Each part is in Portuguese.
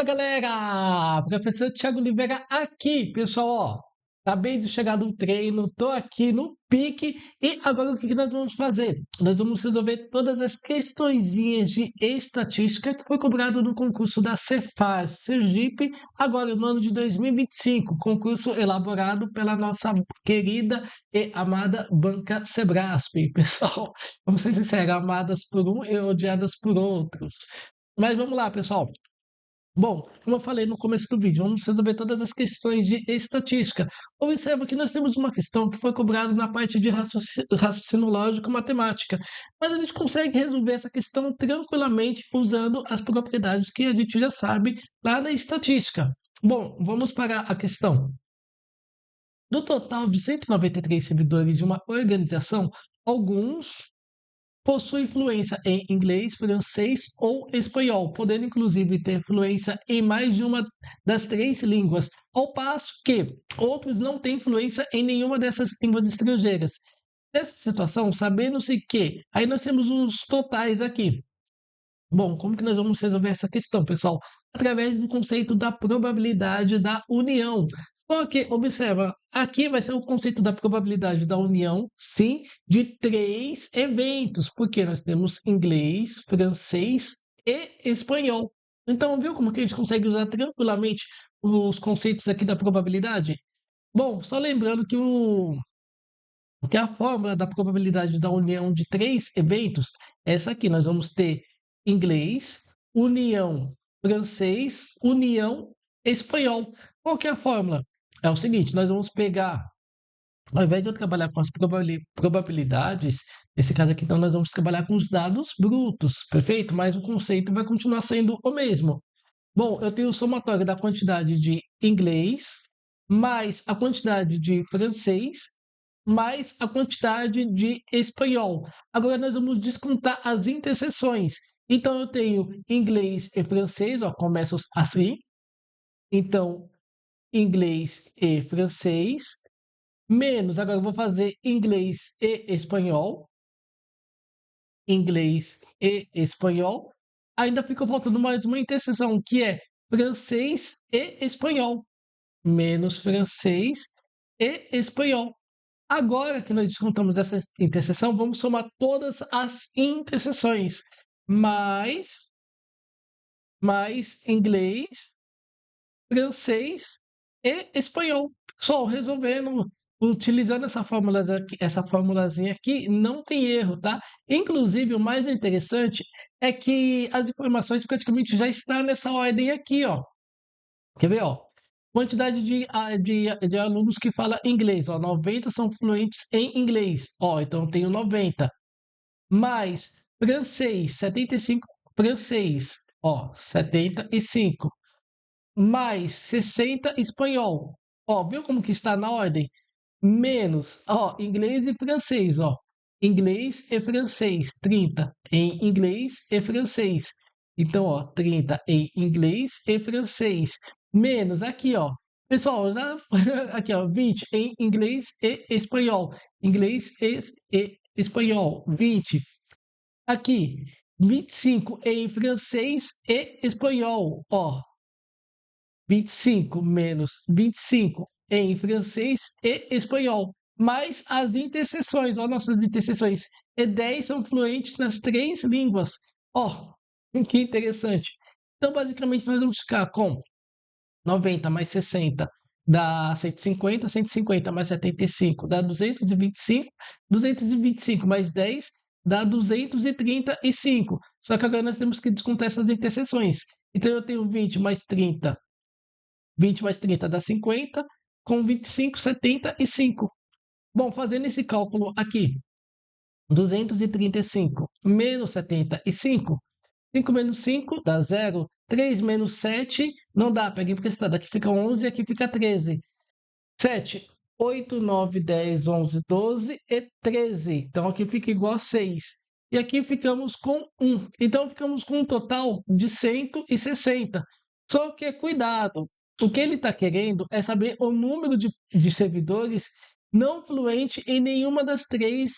Fala galera, professor Thiago Oliveira aqui, pessoal, ó, acabei de chegar do treino, tô aqui no pique e agora o que nós vamos fazer? Nós vamos resolver todas as questõezinhas de estatística que foi cobrado no concurso da Cefaz Sergipe, agora no ano de 2025, concurso elaborado pela nossa querida e amada banca Sebrasp, pessoal, vamos ser sinceros, amadas por um e odiadas por outros. Mas vamos lá, pessoal. Bom, como eu falei no começo do vídeo, vamos resolver todas as questões de estatística. Observa que nós temos uma questão que foi cobrada na parte de raciocínio lógico matemática, mas a gente consegue resolver essa questão tranquilamente usando as propriedades que a gente já sabe lá na estatística. Bom, vamos para a questão. Do total de 193 servidores de uma organização, alguns possui fluência em inglês, francês ou espanhol, podendo inclusive ter fluência em mais de uma das três línguas, ao passo que outros não têm fluência em nenhuma dessas línguas estrangeiras. Nessa situação, sabendo-se que, aí nós temos os totais aqui. Bom, como que nós vamos resolver essa questão, pessoal? Através do conceito da probabilidade da união. Só que, observa, aqui vai ser o conceito da probabilidade da união, sim, de três eventos, porque nós temos inglês, francês e espanhol. Então, viu como que a gente consegue usar tranquilamente os conceitos aqui da probabilidade? Bom, só lembrando que a fórmula da probabilidade da união de três eventos é essa aqui. Nós vamos ter inglês, união francês, união espanhol. Qual que é a fórmula? É o seguinte, nós vamos pegar, ao invés de eu trabalhar com as probabilidades, nesse caso aqui, então, nós vamos trabalhar com os dados brutos, perfeito? Mas o conceito vai continuar sendo o mesmo. Bom, eu tenho o somatório da quantidade de inglês mais a quantidade de francês mais a quantidade de espanhol. Agora nós vamos descontar as interseções. Então eu tenho inglês e francês, ó, começo assim. Então, inglês e francês, menos, agora eu vou fazer inglês e espanhol. Inglês e espanhol. Ainda fica faltando mais uma interseção, que é francês e espanhol. Menos francês e espanhol. Agora que nós descontamos essa interseção, vamos somar todas as interseções. Mais inglês, francês e espanhol. Só resolvendo, utilizando essa formulazinha aqui, não tem erro, tá? Inclusive, o mais interessante é que as informações praticamente já estão nessa ordem aqui, ó. Quer ver, ó? Quantidade de alunos que falam inglês, ó, 90 são fluentes em inglês, ó, então eu tenho 90. Mais francês, 75 francês, ó, 75. Mais 60 espanhol, ó, viu como que está na ordem? Menos, ó, inglês e francês, ó. Inglês e francês, 30 em inglês e francês. Então, ó, 30 em inglês e francês. Menos aqui, ó. Pessoal, já, aqui, ó, 20 em inglês e espanhol. Inglês e espanhol, 20. Aqui, 25 em francês e espanhol, ó. 25 menos 25 em francês e espanhol, mais as interseções, ó, nossas interseções, e 10 são fluentes nas três línguas. Ó, que interessante. Então, basicamente, nós vamos ficar com 90 mais 60 dá 150, 150 mais 75 dá 225, 225 mais 10 dá 235. Só que agora nós temos que descontar essas interseções. Então, eu tenho 20 mais 30 20 mais 30 dá 50, com 25, 75. Bom, fazendo esse cálculo aqui, 235 menos 75, 5 menos 5 dá 0, 3 menos 7 não dá, peguei emprestado, aqui fica 11 e aqui fica 13. 7, 8, 9, 10, 11, 12 e 13. Então aqui fica igual a 6. E aqui ficamos com 1. Então ficamos com um total de 160. Só que cuidado, o que ele está querendo é saber o número de servidores não fluente em nenhuma das três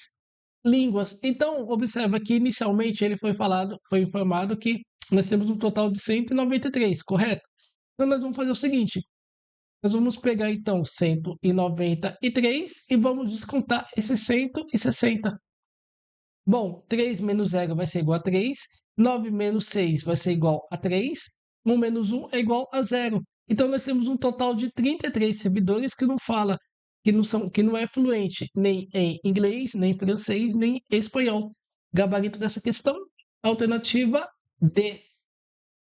línguas. Então, observa que inicialmente ele foi informado que nós temos um total de 193, correto? Então, nós vamos fazer o seguinte: nós vamos pegar então 193 e vamos descontar esse 160. Bom, 3 menos 0 vai ser igual a 3. 9 menos 6 vai ser igual a 3. 1 menos 1 é igual a 0. Então, nós temos um total de 33 servidores que não fala, que não é fluente nem em inglês, nem em francês, nem em espanhol. Gabarito dessa questão, alternativa D.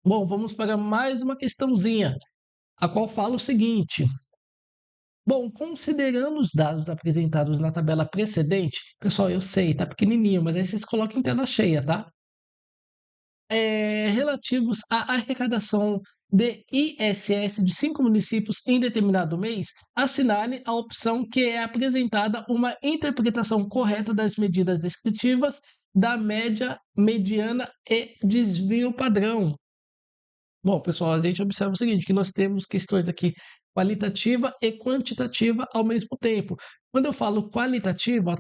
Bom, vamos para mais uma questãozinha, a qual fala o seguinte: bom, considerando os dados apresentados na tabela precedente, pessoal, eu sei, tá pequenininho, mas aí vocês colocam em tela cheia, tá? Relativos à arrecadação de ISS de 5 municípios em determinado mês, assinale a opção que é apresentada uma interpretação correta das medidas descritivas da média, mediana e desvio padrão. Bom, pessoal, a gente observa o seguinte, que nós temos questões aqui qualitativa e quantitativa ao mesmo tempo. Quando eu falo qualitativa,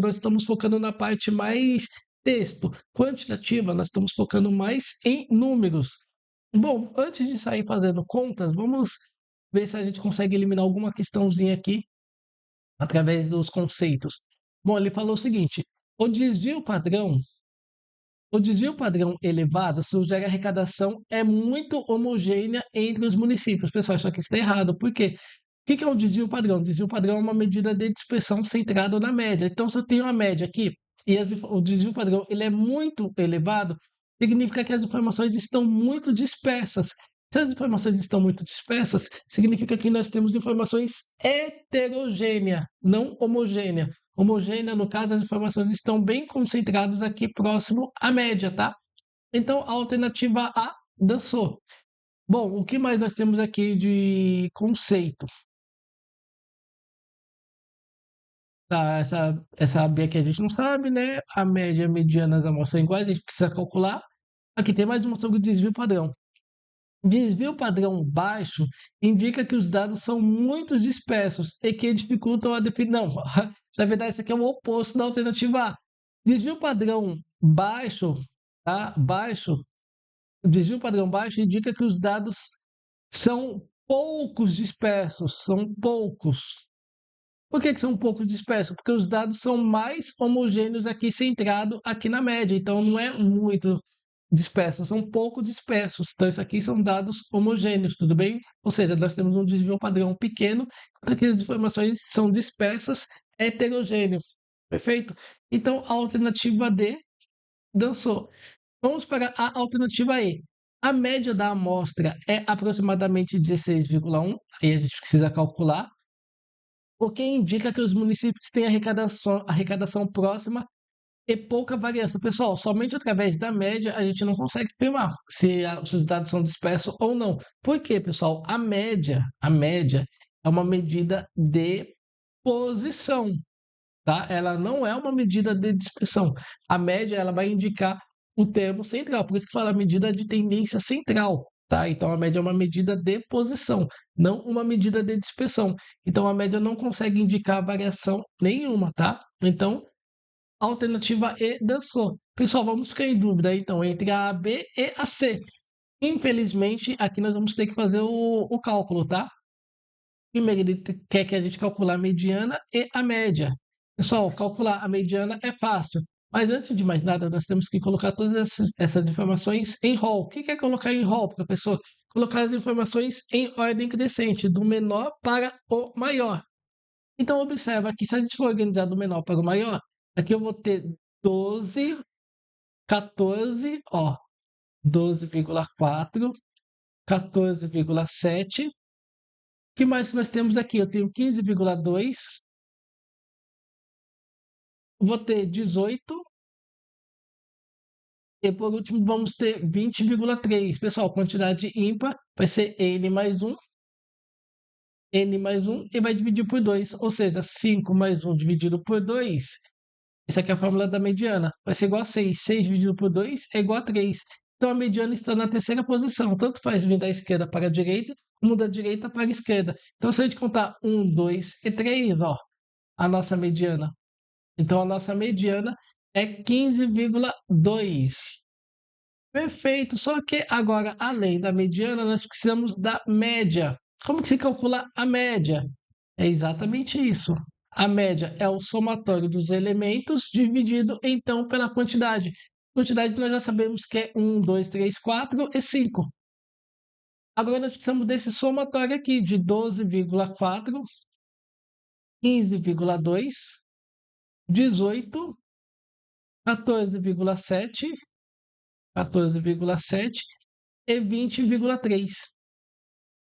nós estamos focando na parte mais texto. Quantitativa, nós estamos focando mais em números. Bom, antes de sair fazendo contas, vamos ver se a gente consegue eliminar alguma questãozinha aqui através dos conceitos. Bom, ele falou o seguinte: o desvio padrão elevado sugere a arrecadação é muito homogênea entre os municípios. Pessoal, isso aqui está errado. Por quê? O que é um desvio padrão? O desvio padrão é uma medida de dispersão centrada na média. Então, se eu tenho uma média aqui e o desvio padrão ele é muito elevado, significa que as informações estão muito dispersas. Se as informações estão muito dispersas, significa que nós temos informações heterogêneas, não homogênea. Homogênea, no caso, as informações estão bem concentradas aqui próximo à média, tá? Então, a alternativa A dançou. Bom, o que mais nós temos aqui de conceito? Tá, essa B aqui a gente não sabe, né? A média e a mediana, as amostras são iguais, a gente precisa calcular. Aqui tem mais uma sobre o desvio padrão. Desvio padrão baixo indica que os dados são muito dispersos e que dificultam a definição. Não, na verdade, isso aqui é o oposto da alternativa A. Desvio padrão baixo, tá? Desvio padrão baixo indica que os dados são poucos dispersos, são poucos. Por que são poucos dispersos? Porque os dados são mais homogêneos aqui, centrado aqui na média. Então, não é muito dispersos, são pouco dispersos. Então, isso aqui são dados homogêneos, tudo bem? Ou seja, nós temos um desvio padrão pequeno, enquanto que as informações são dispersas, heterogêneo. Perfeito? Então, a alternativa D dançou. Vamos para a alternativa E. A média da amostra é aproximadamente 16,1. Aí a gente precisa calcular, o que indica que os municípios têm arrecadação próxima e pouca variação. Pessoal, somente através da média a gente não consegue afirmar se os dados são dispersos ou não. Por quê, pessoal? A média é uma medida de posição, tá? Ela não é uma medida de dispersão. A média ela vai indicar o termo central, por isso que fala medida de tendência central, tá? Então a média é uma medida de posição, não uma medida de dispersão. Então a média não consegue indicar variação nenhuma, tá? Então a alternativa E dançou. Pessoal, vamos ficar em dúvida então entre a B e a C. Infelizmente, aqui nós vamos ter que fazer o cálculo, tá? Primeiro, ele quer que a gente calcular a mediana e a média. Pessoal, calcular a mediana é fácil, mas antes de mais nada, nós temos que colocar todas essas informações em rol. O que é colocar em rol, professor? Colocar as informações em ordem crescente, do menor para o maior. Então, observa que se a gente for organizar do menor para o maior, aqui eu vou ter 12, 14, ó, 12,4, 14,7. O que mais que nós temos aqui? Eu tenho 15,2, vou ter 18 e por último vamos ter 20,3. Pessoal, quantidade ímpar vai ser n mais um e vai dividir por 2, ou seja, 5 mais 1 dividido por 2. Essa aqui é a fórmula da mediana. Vai ser igual a 6. 6 dividido por 2 é igual a 3. Então a mediana está na terceira posição. Tanto faz vir da esquerda para a direita, como da direita para a esquerda. Então se a gente contar 1, 2 e 3, ó, a nossa mediana. Então a nossa mediana é 15,2. Perfeito, só que agora, além da mediana, nós precisamos da média. Como que se calcula a média? É exatamente isso. A média é o somatório dos elementos dividido, então, pela quantidade. Quantidade nós já sabemos que é 1, 2, 3, 4 e 5. Agora nós precisamos desse somatório aqui de 12,4, 15,2, 18, 14,7, 14,7 e 20,3.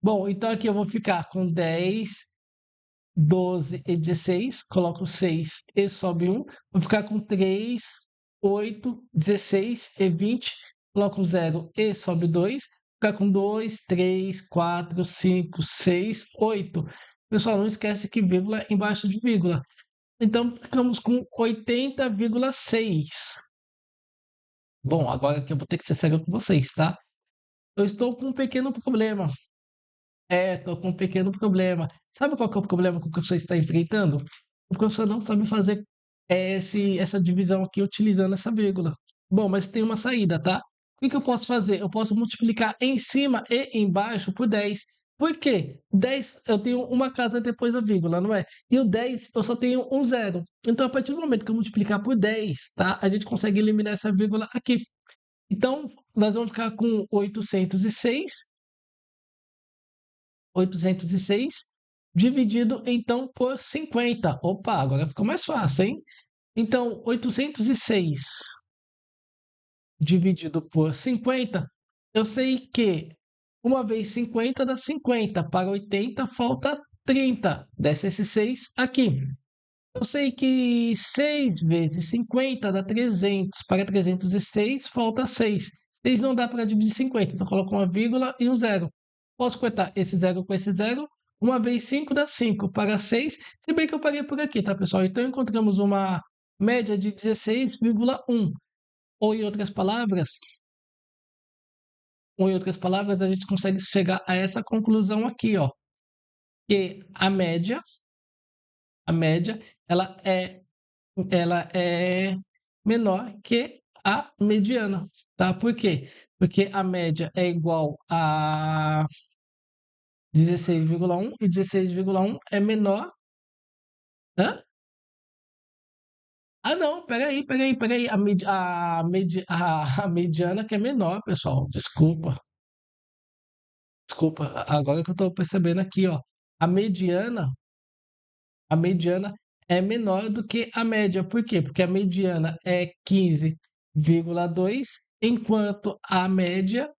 Bom, então aqui eu vou ficar com 10, 12 e 16. Coloco 6 e sobe 1. Vou ficar com 3, 8, 16 e 20. Coloco 0 e sobe 2. Vou ficar com 2, 3, 4, 5, 6, 8. Pessoal, não esquece que vírgula é embaixo de vírgula. Então, ficamos com 80,6. Bom, agora que eu vou ter que ser sério com vocês, tá? Eu estou com um pequeno problema. Estou com um pequeno problema. Sabe qual que é o problema que o professor está enfrentando? O professor não sabe fazer essa divisão aqui utilizando essa vírgula. Bom, mas tem uma saída, tá? O que eu posso fazer? Eu posso multiplicar em cima e embaixo por 10. Por quê? 10 eu tenho uma casa depois da vírgula, não é? E o 10 eu só tenho um zero. Então, a partir do momento que eu multiplicar por 10, tá? A gente consegue eliminar essa vírgula aqui. Então, nós vamos ficar com 806 dividido então por 50. Opa, agora ficou mais fácil, hein? Então, 806 dividido por 50, eu sei que uma vez 50 dá 50, para 80 falta 30, desce esse 6 aqui. Eu sei que 6 vezes 50 dá 300, para 306 falta 6. 6 não dá para dividir 50, então coloco uma vírgula e um zero. Posso cortar esse zero com esse zero. Uma vez 5 dá 5 para 6, se bem que eu parei por aqui, tá, pessoal? Então encontramos uma média de 16,1. Ou em outras palavras, a gente consegue chegar a essa conclusão aqui, ó, que a média, ela é menor que a mediana, tá? Por quê? Porque a média é igual a 16,1 e 16,1 é menor. Hã? Ah, não, peraí. A mediana que é menor, pessoal. Desculpa. Agora que eu tô percebendo aqui, ó. A mediana, a mediana é menor do que a média. Por quê? Porque a mediana é 15,2, enquanto a média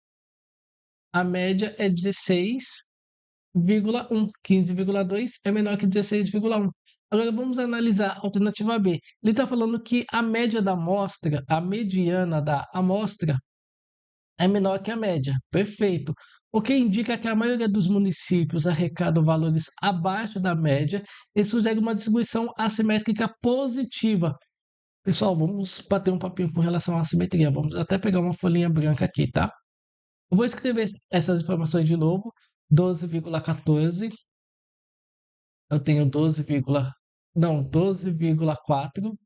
é 16,1. 15,2 é menor que 16,1. Agora vamos analisar a alternativa B. Ele está falando que a média da amostra, a mediana da amostra, é menor que a média. Perfeito. O que indica que a maioria dos municípios arrecadam valores abaixo da média e sugere uma distribuição assimétrica positiva. Pessoal, vamos bater um papinho com relação à assimetria. Vamos até pegar uma folhinha branca aqui, tá? Eu vou escrever essas informações de novo. 12,14. Eu tenho 12,4.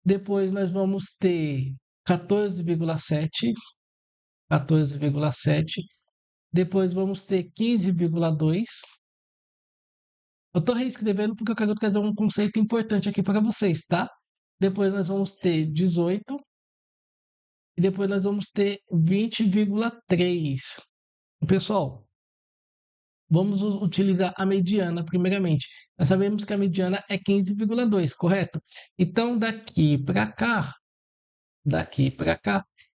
Depois nós vamos ter 14,7. 14,7. Depois vamos ter 15,2. Eu estou reescrevendo porque eu quero trazer um conceito importante aqui para vocês, tá? Depois nós vamos ter 18. E depois nós vamos ter 20,3. Pessoal, vamos utilizar a mediana primeiramente. Nós sabemos que a mediana é 15,2, correto? Então, daqui para cá,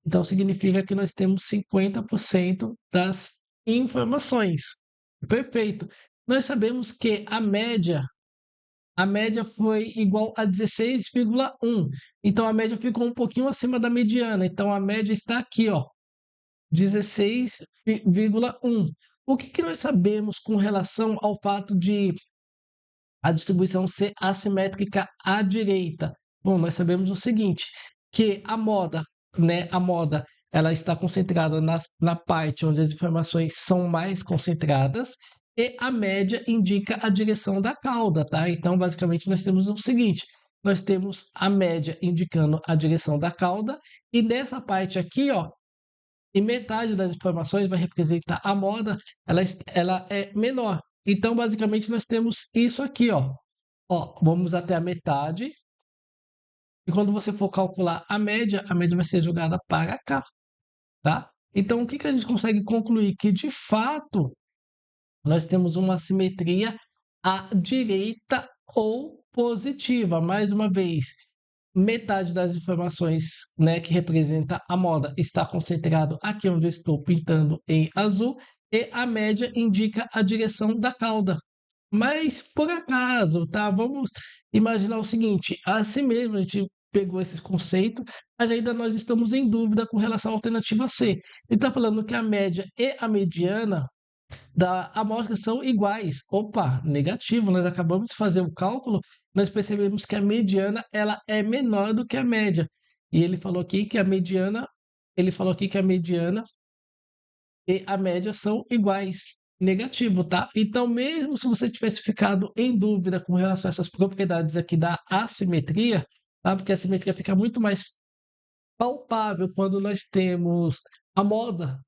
então significa que nós temos 50% das informações. Perfeito. Nós sabemos que a média foi igual a 16,1. Então a média ficou um pouquinho acima da mediana. Então a média está aqui, ó, 16,1. O que nós sabemos com relação ao fato de a distribuição ser assimétrica à direita? Bom, nós sabemos o seguinte, que a moda, ela está concentrada na parte onde as informações são mais concentradas e a média indica a direção da cauda, tá? Então, basicamente, nós temos o seguinte, nós temos a média indicando a direção da cauda e nessa parte aqui, ó, e metade das informações vai representar a moda, ela é menor. Então, basicamente, nós temos isso aqui, ó. Ó, vamos até a metade, e quando você for calcular a média vai ser jogada para cá, tá? Então, o que que a gente consegue concluir? Que, de fato, nós temos uma simetria à direita ou positiva. Mais uma vez, metade das informações, né, que representa a moda está concentrado aqui onde eu estou pintando em azul e a média indica a direção da cauda. Mas por acaso, tá? Vamos imaginar o seguinte: assim mesmo a gente pegou esses conceitos, mas ainda nós estamos em dúvida com relação à alternativa C. Ele está falando que a média e a mediana da amostra são iguais. Opa, negativo. Nós acabamos de fazer o cálculo, nós percebemos que a mediana ela é menor do que a média. E ele falou aqui que a mediana e a média são iguais. Negativo, tá? Então, mesmo se você tivesse ficado em dúvida com relação a essas propriedades aqui da assimetria, tá? Porque a assimetria fica muito mais palpável quando nós temos a moda.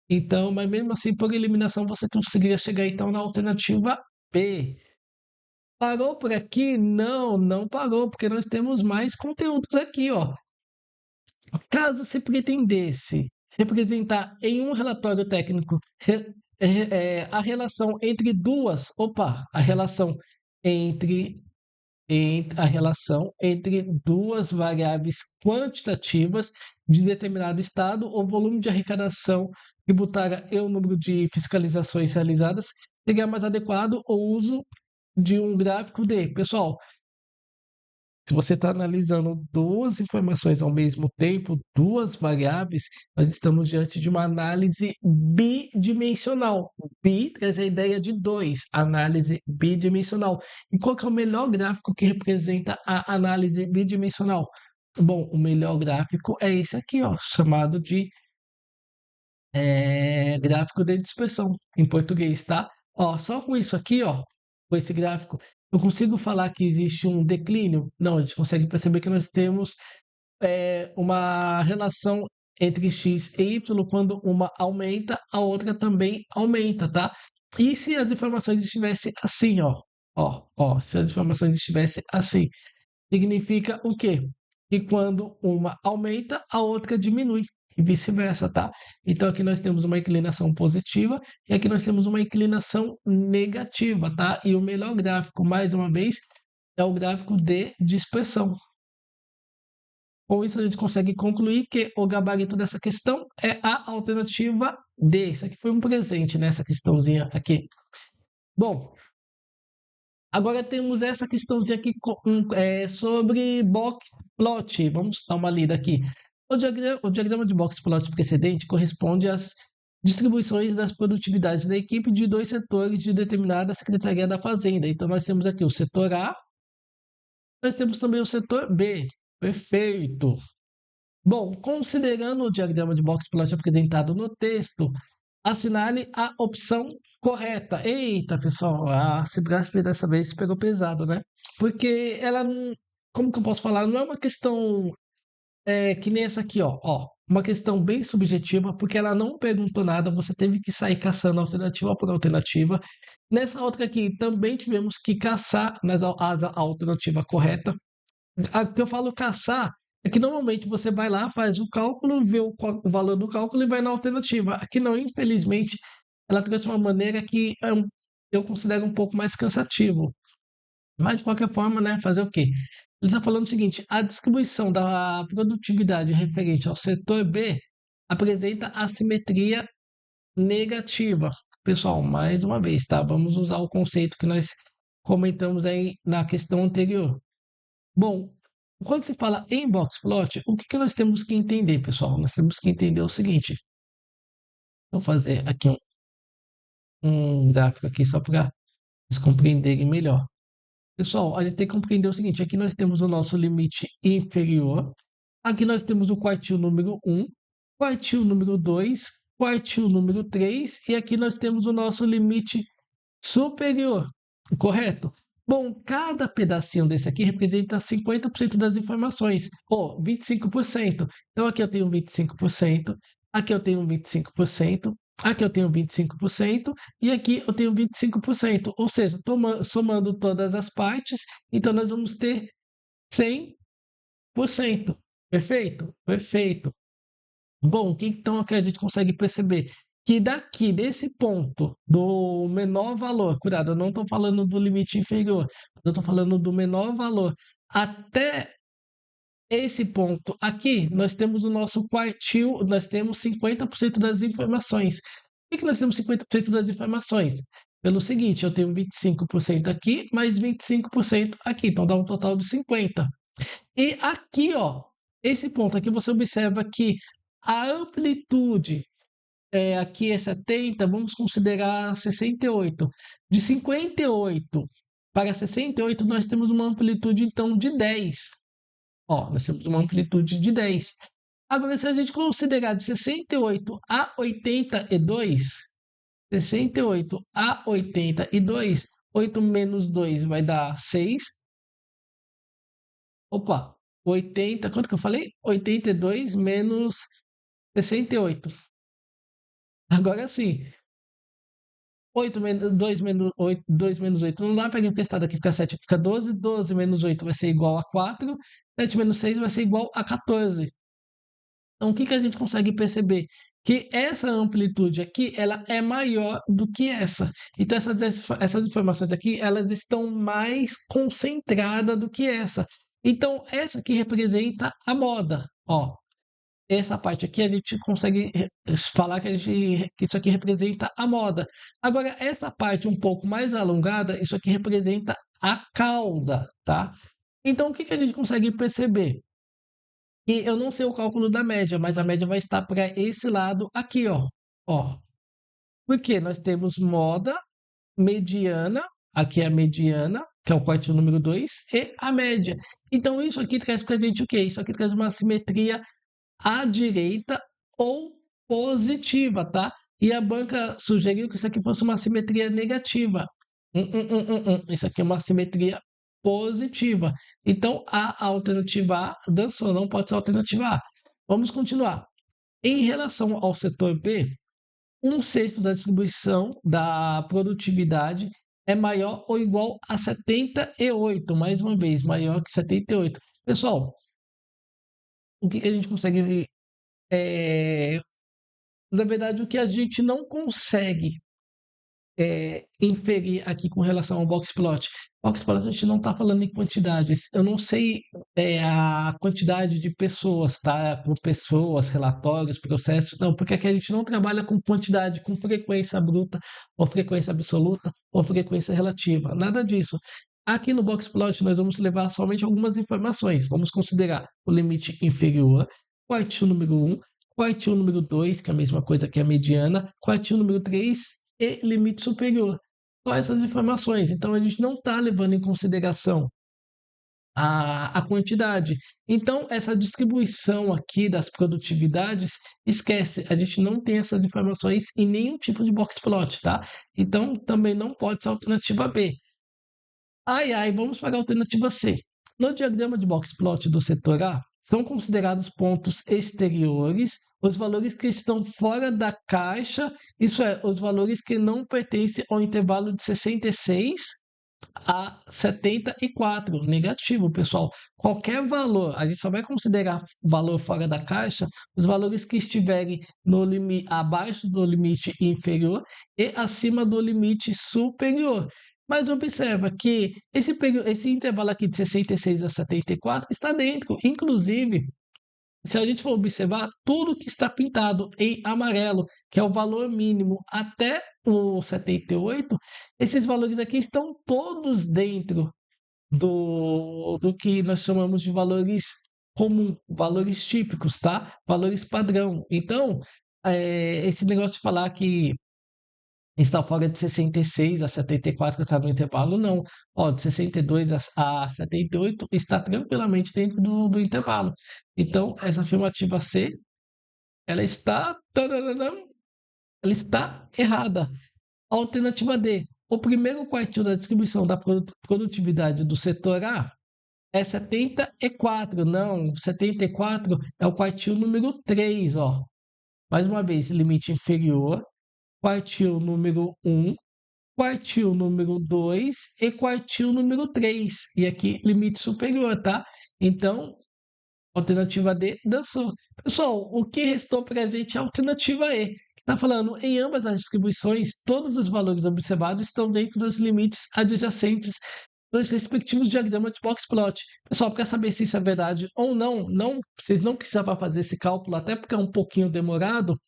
Então, mas mesmo assim, por eliminação, você conseguiria chegar então na alternativa B. Parou por aqui? Não, não parou, porque nós temos mais conteúdos aqui, ó. Caso se pretendesse representar em um relatório técnico a relação entre a relação entre, a relação entre duas variáveis quantitativas de determinado estado, o volume de arrecadação tributária e o número de fiscalizações realizadas, seria mais adequado o uso de um gráfico de, pessoal, se você está analisando duas informações ao mesmo tempo, duas variáveis, nós estamos diante de uma análise bidimensional. Bi traz a ideia de dois, análise bidimensional. E qual que é o melhor gráfico que representa a análise bidimensional? Bom, o melhor gráfico é esse aqui, ó, chamado de gráfico de dispersão em português, tá? Ó, só com isso aqui, ó, com esse gráfico, eu consigo falar que existe um declínio? Não, a gente consegue perceber que nós temos uma relação entre x e y quando uma aumenta, a outra também aumenta, tá? E se as informações estivessem assim, ó, se as informações estivessem assim, significa o quê? Que quando uma aumenta, a outra diminui e vice-versa, tá? Então aqui nós temos uma inclinação positiva e aqui nós temos uma inclinação negativa, tá? E o melhor gráfico, mais uma vez, é o gráfico de dispersão. Com isso, a gente consegue concluir que o gabarito dessa questão é a alternativa D. Isso aqui foi um presente, né? Essa questãozinha aqui. Bom, agora temos essa questãozinha aqui sobre box plot. Vamos dar uma lida aqui. O diagrama de box plot precedente corresponde às distribuições das produtividades da equipe de dois setores de determinada Secretaria da Fazenda. Então, nós temos aqui o setor A, nós temos também o setor B. Perfeito. Bom, considerando o diagrama de box plot apresentado no texto, assinale a opção correta. Eita, pessoal, a Cibrasp dessa vez pegou pesado, né? Porque ela, como que eu posso falar? Não é uma questão que nem essa aqui, ó. Uma questão bem subjetiva, porque ela não perguntou nada, você teve que sair caçando alternativa por alternativa. Nessa outra aqui, também tivemos que caçar a alternativa correta. A que eu falo caçar é que normalmente você vai lá, faz o cálculo, vê o valor do cálculo e vai na alternativa. Aqui não, infelizmente, ela trouxe uma maneira que eu considero um pouco mais cansativo. Mas, de qualquer forma, né, fazer o quê? Ele está falando o seguinte: a distribuição da produtividade referente ao setor B apresenta assimetria negativa. Pessoal, mais uma vez, tá? Vamos usar o conceito que nós comentamos aí na questão anterior. Bom, quando se fala em box plot, o que que nós temos que entender, pessoal? Nós temos que entender o seguinte. Vou fazer aqui um gráfico aqui só para vocês compreenderem melhor. Pessoal, a gente tem que compreender o seguinte: aqui nós temos o nosso limite inferior, aqui nós temos o quartil número 1, quartil número 2, quartil número 3 e aqui nós temos o nosso limite superior, correto? Bom, cada pedacinho desse aqui representa 50% das informações, ou 25%. Então aqui eu tenho 25%, aqui eu tenho 25%, aqui eu tenho 25% e aqui eu tenho 25%. Ou seja, somando todas as partes, então nós vamos ter 100%. Perfeito? Perfeito. Bom, o que então que a gente consegue perceber? Que daqui, desse ponto, do menor valor, cuidado, eu não estou falando do limite inferior, eu estou falando do menor valor, até esse ponto aqui, nós temos o nosso quartil, nós temos 50% das informações. Por que nós temos 50% das informações? Pelo seguinte, eu tenho 25% aqui, mais 25% aqui, então dá um total de 50%. E aqui, ó, esse ponto aqui, você observa que a amplitude aqui é 70, vamos considerar 68. De 58 para 68, nós temos uma amplitude, então, de 10. Ó, nós temos uma amplitude de 10. Agora, se a gente considerar de 68 a 82, 68 a 82, 8 menos 2 vai dar 6. Opa, 80, quanto que eu falei? 82 menos 68. Agora sim, 8 menos 2 menos 8, 2 menos 8. Não dá para emprestar daqui, fica 7, fica 12. 12 menos 8 vai ser igual a 4. 7 menos 6 vai ser igual a 14. Então, o que a gente consegue perceber? Que essa amplitude aqui, ela é maior do que essa. Então, essas informações aqui, elas estão mais concentradas do que essa. Então, essa aqui representa a moda. Ó, essa parte aqui a gente consegue falar que isso aqui representa a moda. Agora, essa parte um pouco mais alongada, isso aqui representa a cauda, tá? Então, o que a gente consegue perceber? E eu não sei o cálculo da média, mas a média vai estar para esse lado aqui, ó. Ó. Porque nós temos moda, mediana, aqui é a mediana, que é o quartil número 2, e a média. Então, isso aqui traz para a gente o quê? Isso aqui traz uma simetria à direita ou positiva, tá? E a banca sugeriu que isso aqui fosse uma simetria negativa. Isso aqui é uma simetria positiva. Então, a alternativa A dançou, não pode ser a alternativa A. Vamos continuar. Em relação ao setor B, um sexto da distribuição da produtividade é maior ou igual a 78. Mais uma vez, maior que 78. Pessoal, o que a gente consegue é, na verdade, o que a gente não consegue inferir aqui com relação ao box plot. Box plot a gente não está falando em quantidades. Eu não sei a quantidade de pessoas, tá? Com pessoas, relatórios, processos. Não, porque aqui a gente não trabalha com quantidade, com frequência bruta, ou frequência absoluta, ou frequência relativa. Nada disso. Aqui no box plot nós vamos levar somente algumas informações. Vamos considerar o limite inferior, quartil número 1, quartil número 2, que é a mesma coisa que a mediana, quartil número 3 e limite superior. Só essas informações. Então, a gente não está levando em consideração a quantidade. Então, essa distribuição aqui das produtividades, esquece, a gente não tem essas informações em nenhum tipo de box plot, tá? Então, também não pode ser a alternativa B. Ai, ai, vamos para a alternativa C. No diagrama de box plot do setor A, são considerados pontos exteriores os valores que estão fora da caixa, isso é, os valores que não pertencem ao intervalo de 66 a 74. Negativo, pessoal. Qualquer valor, a gente só vai considerar valor fora da caixa os valores que estiverem no limite, abaixo do limite inferior e acima do limite superior. Mas observa que esse intervalo aqui de 66 a 74 está dentro. Inclusive, se a gente for observar, tudo que está pintado em amarelo, que é o valor mínimo até o 78, esses valores aqui estão todos dentro do que nós chamamos de valores comum, valores típicos, tá? Valores padrão. Então, esse negócio de falar que está fora de 66 a 74, está no intervalo, não. Ó, de 62 a 78 está tranquilamente dentro do intervalo. Então, essa afirmativa C, ela está, tararã, ela está errada. A alternativa D, o primeiro quartil da distribuição da produtividade do setor A é 74. Não, 74 é o quartil número 3, ó. Mais uma vez, limite inferior, quartil número um, quartil número 2 e quartil número 3. E aqui, limite superior, tá? Então, alternativa D, dançou. Pessoal, o que restou para a gente é a alternativa E, que está falando, em ambas as distribuições, todos os valores observados estão dentro dos limites adjacentes dos respectivos diagramas de box plot. Pessoal, para saber se isso é verdade ou não, vocês não precisavam fazer esse cálculo, até porque é um pouquinho demorado,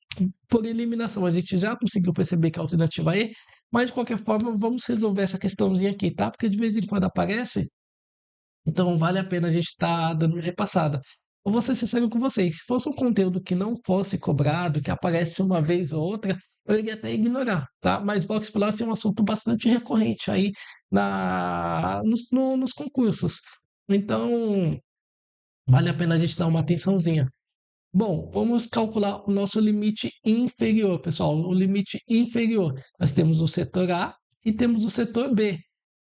por eliminação. A gente já conseguiu perceber que a alternativa E, mas de qualquer forma, vamos resolver essa questãozinha aqui, tá? Porque de vez em quando aparece, então vale a pena a gente estar dando uma repassada. Eu vou ser sincero com vocês, se fosse um conteúdo que não fosse cobrado, que aparece uma vez ou outra, eu iria até ignorar, tá? Mas box plot é um assunto bastante recorrente aí nos concursos. Então, vale a pena a gente dar uma atençãozinha. Bom, vamos calcular o nosso limite inferior, pessoal. O limite inferior, nós temos o setor A e temos o setor B.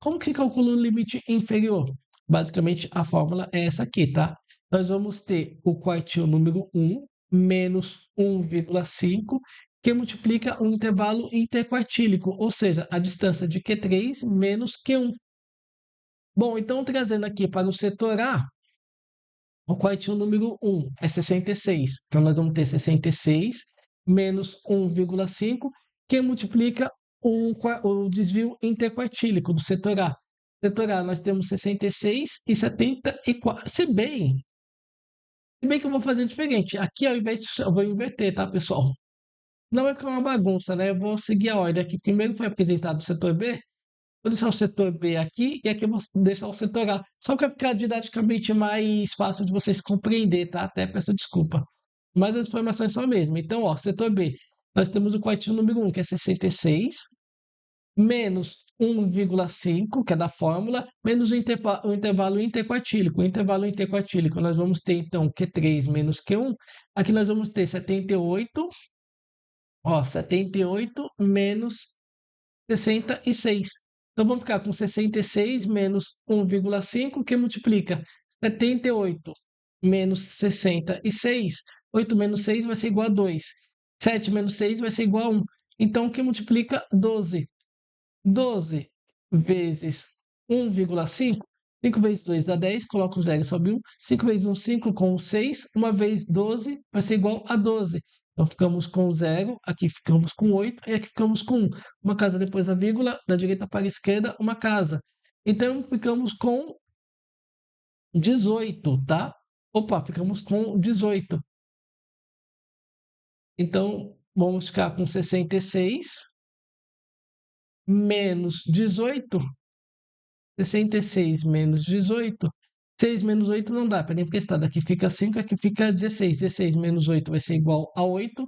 Como que se calcula o limite inferior? Basicamente, a fórmula é essa aqui, tá? Nós vamos ter o quartil número um menos 1,5, que multiplica o intervalo interquartílico, ou seja, a distância de Q3 menos Q1. Bom, então trazendo aqui para o setor A, o quartil número um é 66. Então, nós vamos ter 66 menos 1,5, que multiplica o desvio interquartílico do setor A. Setor A, nós temos 66 e 74. Se bem que eu vou fazer diferente. Aqui, ao invés de, eu vou inverter, tá, pessoal? Não é porque é uma bagunça, né? Eu vou seguir a ordem aqui. Primeiro foi apresentado o setor B, vou deixar o setor B aqui e aqui eu vou deixar o setor A. Só para ficar didaticamente mais fácil de vocês compreender, tá? Até peço desculpa. Mas as informações são as mesmas. Então, ó, setor B, nós temos o quartil número um que é 66, menos 1,5, que é da fórmula, menos o intervalo interquartílico. O intervalo interquartílico, nós vamos ter, então, Q3 menos Q1. Aqui nós vamos ter 78, ó, 78 menos 66. Então, vamos ficar com 66 menos 1,5, que multiplica 78 menos 66. 8 menos 6 vai ser igual a 2. 7 menos 6 vai ser igual a 1. Então, o que multiplica 12. 12 vezes 1,5. 5 vezes 2 dá 10, coloca o 0 e sobe 1. 5 vezes 1, 5 com o 6. 1 vezes 12 vai ser igual a 12. Então, ficamos com 0, aqui ficamos com 8 e aqui ficamos com 1. Uma casa depois da vírgula, da direita para a esquerda, uma casa. Então, ficamos com 18, tá? Opa, ficamos com 18. Então, vamos ficar com 66 menos 18. 66 menos 18. 6 menos 8 não dá, peraí, porque está daqui fica 5, aqui fica 16. 16 menos 8 vai ser igual a 8.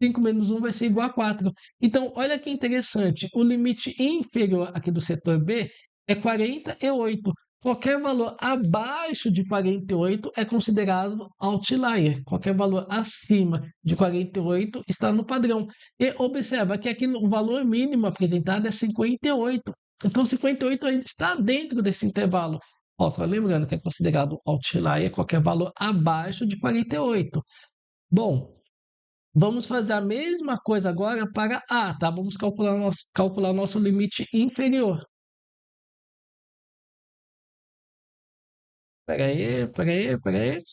5 menos 1 vai ser igual a 4. Então, olha que interessante. O limite inferior aqui do setor B é 48. Qualquer valor abaixo de 48 é considerado outlier. Qualquer valor acima de 48 está no padrão. E observa que aqui o valor mínimo apresentado é 58. Então, 58 ainda está dentro desse intervalo. Ó, só lembrando que é considerado outlier qualquer valor abaixo de 48. Bom, vamos fazer a mesma coisa agora para A, tá? Vamos calcular o nosso limite inferior. Pera aí.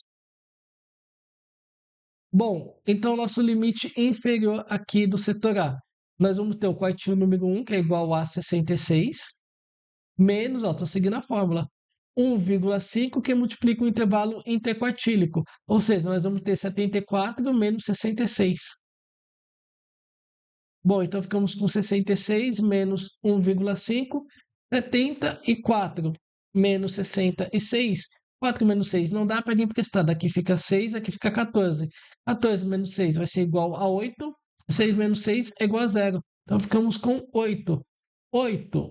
Bom, então nosso limite inferior aqui do setor A. Nós vamos ter o quartil número um, que é igual a 66, menos, ó, estou seguindo a fórmula, 1,5 que multiplica o intervalo interquartílico. Ou seja, nós vamos ter 74 menos 66. Bom, então ficamos com 66 menos 1,5, 74 menos 66. 4 menos 6 não dá para ninguém emprestar. Daqui fica 6, aqui fica 14. 14 menos 6 vai ser igual a 8. 6 menos 6 é igual a 0. Então ficamos com 8. 8.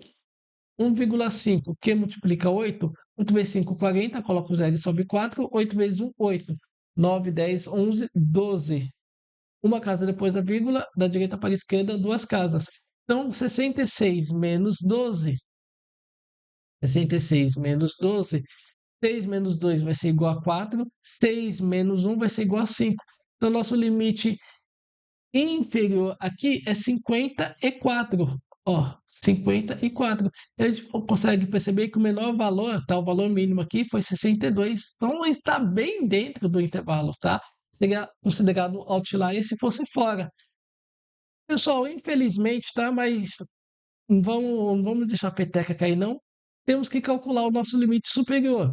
1,5 que multiplica 8. 8 vezes 5, 40. Coloca o 0 e sobe 4. 8 vezes 1, 8. 9, 10, 11, 12. Uma casa depois da vírgula, da direita para a esquerda, duas casas. Então, 66 menos 12. 66 menos 12. 6 menos 2 vai ser igual a 4. 6 menos 1 vai ser igual a 5. Então, nosso limite inferior aqui é 54. Ó, 54. A gente consegue perceber que o menor valor, tá? O valor mínimo aqui foi 62. Então está bem dentro do intervalo, tá? Seria considerado outlier se fosse fora. Pessoal, infelizmente, tá? Mas não vamos deixar a peteca cair, não. Temos que calcular o nosso limite superior.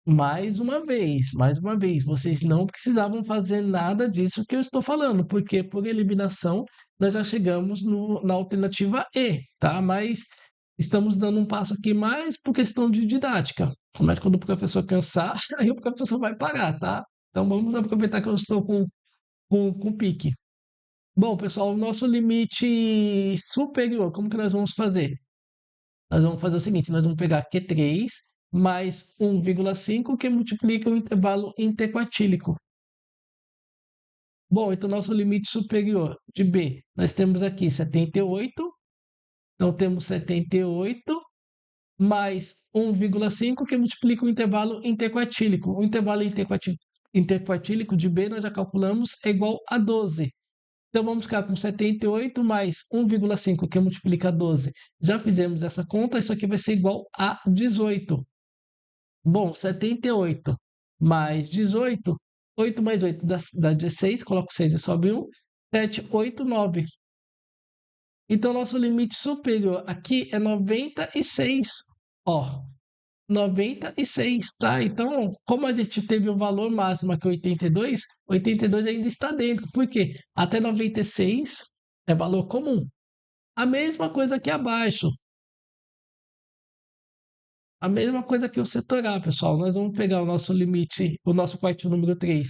Mais uma vez, vocês não precisavam fazer nada disso que eu estou falando, porque por eliminação nós já chegamos na alternativa E, tá? Mas estamos dando um passo aqui mais por questão de didática. Mas quando o professor cansar, aí o professor vai parar, tá? Então vamos aproveitar que eu estou com pique. Bom, pessoal, o nosso limite superior, como que nós vamos fazer? Nós vamos fazer o seguinte, nós vamos pegar Q3 mais 1,5 que multiplica o intervalo interquartílico. Bom, então nosso limite superior de B, nós temos aqui 78, então temos 78 mais 1,5 que multiplica o intervalo interquartílico. O intervalo interquartílico de B nós já calculamos é igual a 12. Então vamos ficar com 78 mais 1,5 que multiplica 12. Já fizemos essa conta, isso aqui vai ser igual a 18. Bom, 78 mais 18, 8 mais 8 dá 16, coloco 6 e sobe 1, 7, 8, 9. Então, nosso limite superior aqui é 96. Ó, 96, tá? Então, como a gente teve o valor máximo aqui, 82 ainda está dentro. Por quê? Até 96 é valor comum. A mesma coisa aqui abaixo. A mesma coisa que o setor A, pessoal. Nós vamos pegar o nosso limite, o nosso quartil número 3,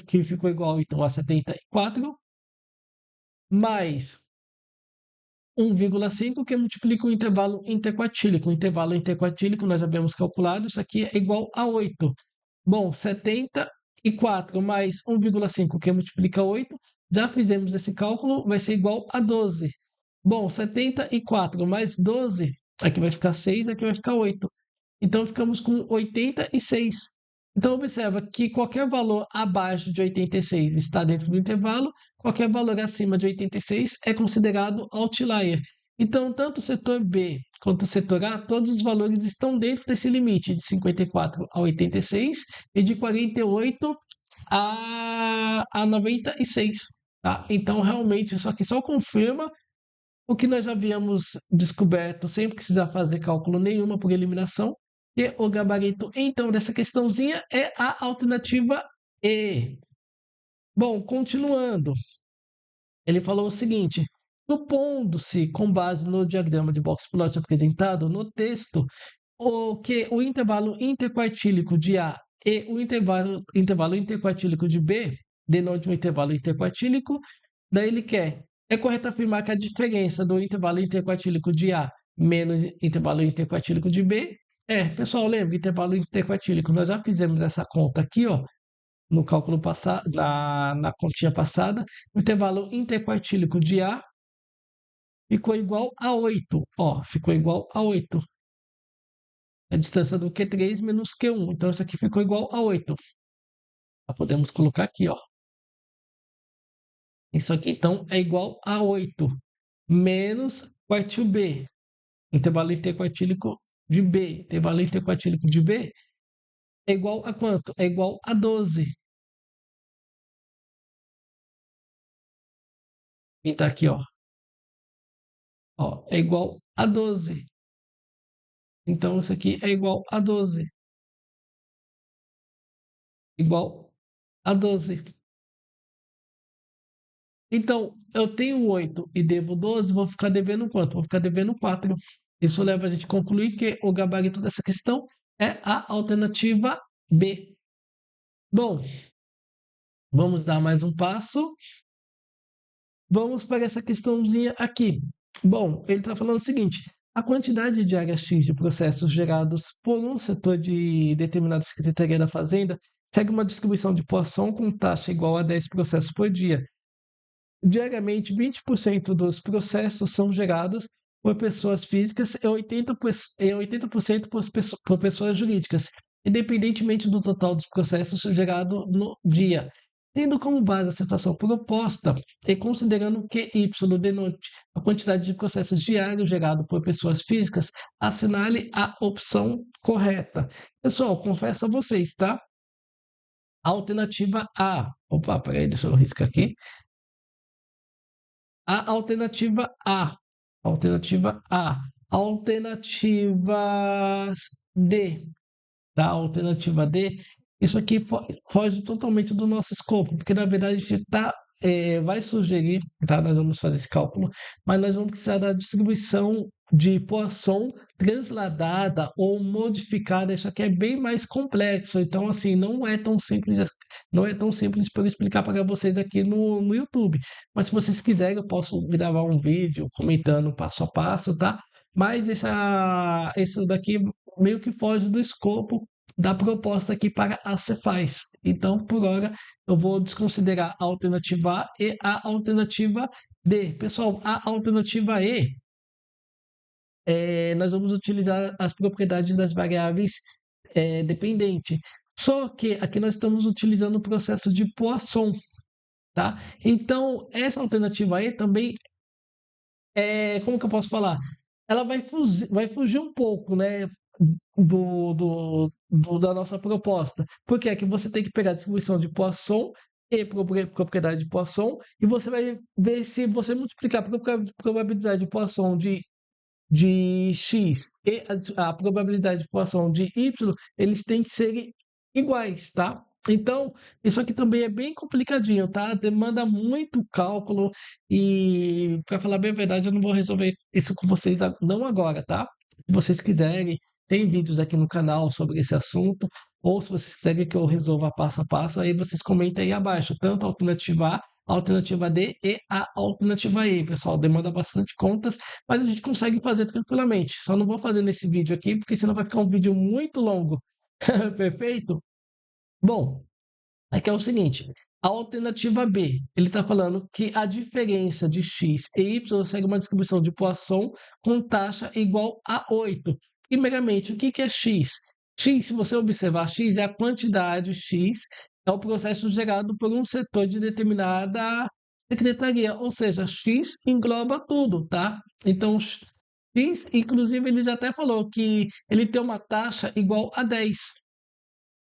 que ficou igual então a 74, mais 1,5, que multiplica o intervalo interquartílico. O intervalo interquartílico nós já havíamos calculado, isso aqui é igual a 8. Bom, 74 mais 1,5, que multiplica 8, já fizemos esse cálculo, vai ser igual a 12. Bom, 74 mais 12, aqui vai ficar 6, aqui vai ficar 8. Então ficamos com 86. Então observa que qualquer valor abaixo de 86 está dentro do intervalo, qualquer valor acima de 86 é considerado outlier. Então, tanto o setor B quanto o setor A, todos os valores estão dentro desse limite de 54 a 86 e de 48 a 96. Tá? Então, realmente, isso aqui só confirma o que nós já havíamos descoberto sem precisar fazer cálculo nenhuma por eliminação, que o gabarito, então, dessa questãozinha é a alternativa E. Bom, continuando, ele falou o seguinte: supondo-se, com base no diagrama de box-plot apresentado no texto, que o intervalo interquartílico de A e o intervalo interquartílico de B denote um intervalo interquartílico, daí ele quer. É correto afirmar que a diferença do intervalo interquartílico de A menos intervalo interquartílico de B pessoal, lembra, intervalo interquartílico, nós já fizemos essa conta aqui, ó, no cálculo passado, na continha passada. O intervalo interquartílico de A ficou igual a 8, ó, ficou igual a 8. A distância do Q3 menos Q1. Então, isso aqui ficou igual a 8. Já podemos colocar aqui, ó. Isso aqui, então, é igual a 8 menos quartil B. Intervalo interquartílico de B. Intervalo interquartílico de B é igual a quanto? É igual a 12. E tá aqui, ó. É igual a 12. Então, isso aqui é igual a 12. Igual a 12. Então, eu tenho 8 e devo 12, vou ficar devendo quanto? Vou ficar devendo 4. Isso leva a gente a concluir que o gabarito dessa questão é a alternativa B. Bom, vamos dar mais um passo. Vamos para essa questãozinha aqui. Bom, ele está falando o seguinte: a quantidade de área X de processos gerados por um setor de determinada Secretaria da Fazenda segue uma distribuição de Poisson com taxa igual a 10 processos por dia. Diariamente, 20% dos processos são gerados por pessoas físicas e 80% por pessoas jurídicas, independentemente do total dos processos gerados no dia. Tendo como base a situação proposta e considerando que y denote a quantidade de processos diários gerados por pessoas físicas, assinale a opção correta. Pessoal, confesso a vocês, tá? Alternativa A. Opa, peraí, deixa eu riscar aqui. A alternativa A. Alternativa A. Alternativa D. Tá? Alternativa D. Isso aqui foge totalmente do nosso escopo, porque na verdade a gente vai sugerir, tá? Nós vamos fazer esse cálculo, mas nós vamos precisar da distribuição de Poisson transladada ou modificada. Isso aqui é bem mais complexo, então assim, não é tão simples para eu explicar para vocês aqui no YouTube. Mas se vocês quiserem, eu posso gravar um vídeo comentando passo a passo, tá? Mas isso daqui meio que foge do escopo da proposta aqui para a Cefaz. Então, por hora, eu vou desconsiderar a alternativa A e a alternativa D. Pessoal, a alternativa E, nós vamos utilizar as propriedades das variáveis dependente. Só que aqui nós estamos utilizando o processo de Poisson, tá? Então, essa alternativa E também como que eu posso falar? Ela vai fugir um pouco, né, da nossa proposta. Porque é que você tem que pegar a distribuição de Poisson e propriedade de Poisson, e você vai ver se você multiplicar a probabilidade de Poisson de x e a probabilidade de Poisson de y, eles têm que ser iguais, tá? Então, isso aqui também é bem complicadinho, tá? Demanda muito cálculo e, para falar bem a verdade, eu não vou resolver isso com vocês não agora, tá? Se vocês quiserem, tem vídeos aqui no canal sobre esse assunto, ou se vocês quiserem que eu resolva passo a passo, aí vocês comentem aí abaixo, tanto a alternativa A alternativa D e a alternativa E, pessoal. Demanda bastante contas, mas a gente consegue fazer tranquilamente. Só não vou fazer nesse vídeo aqui, porque senão vai ficar um vídeo muito longo. Perfeito? Bom, aqui é o seguinte. A alternativa B, ele está falando que a diferença de x e y segue uma distribuição de Poisson com taxa igual a 8. Primeiramente, o que é x? X, se você observar, x é a quantidade x, é o processo gerado por um setor de determinada secretaria, ou seja, x engloba tudo, tá? Então, x, inclusive, ele já até falou que ele tem uma taxa igual a 10.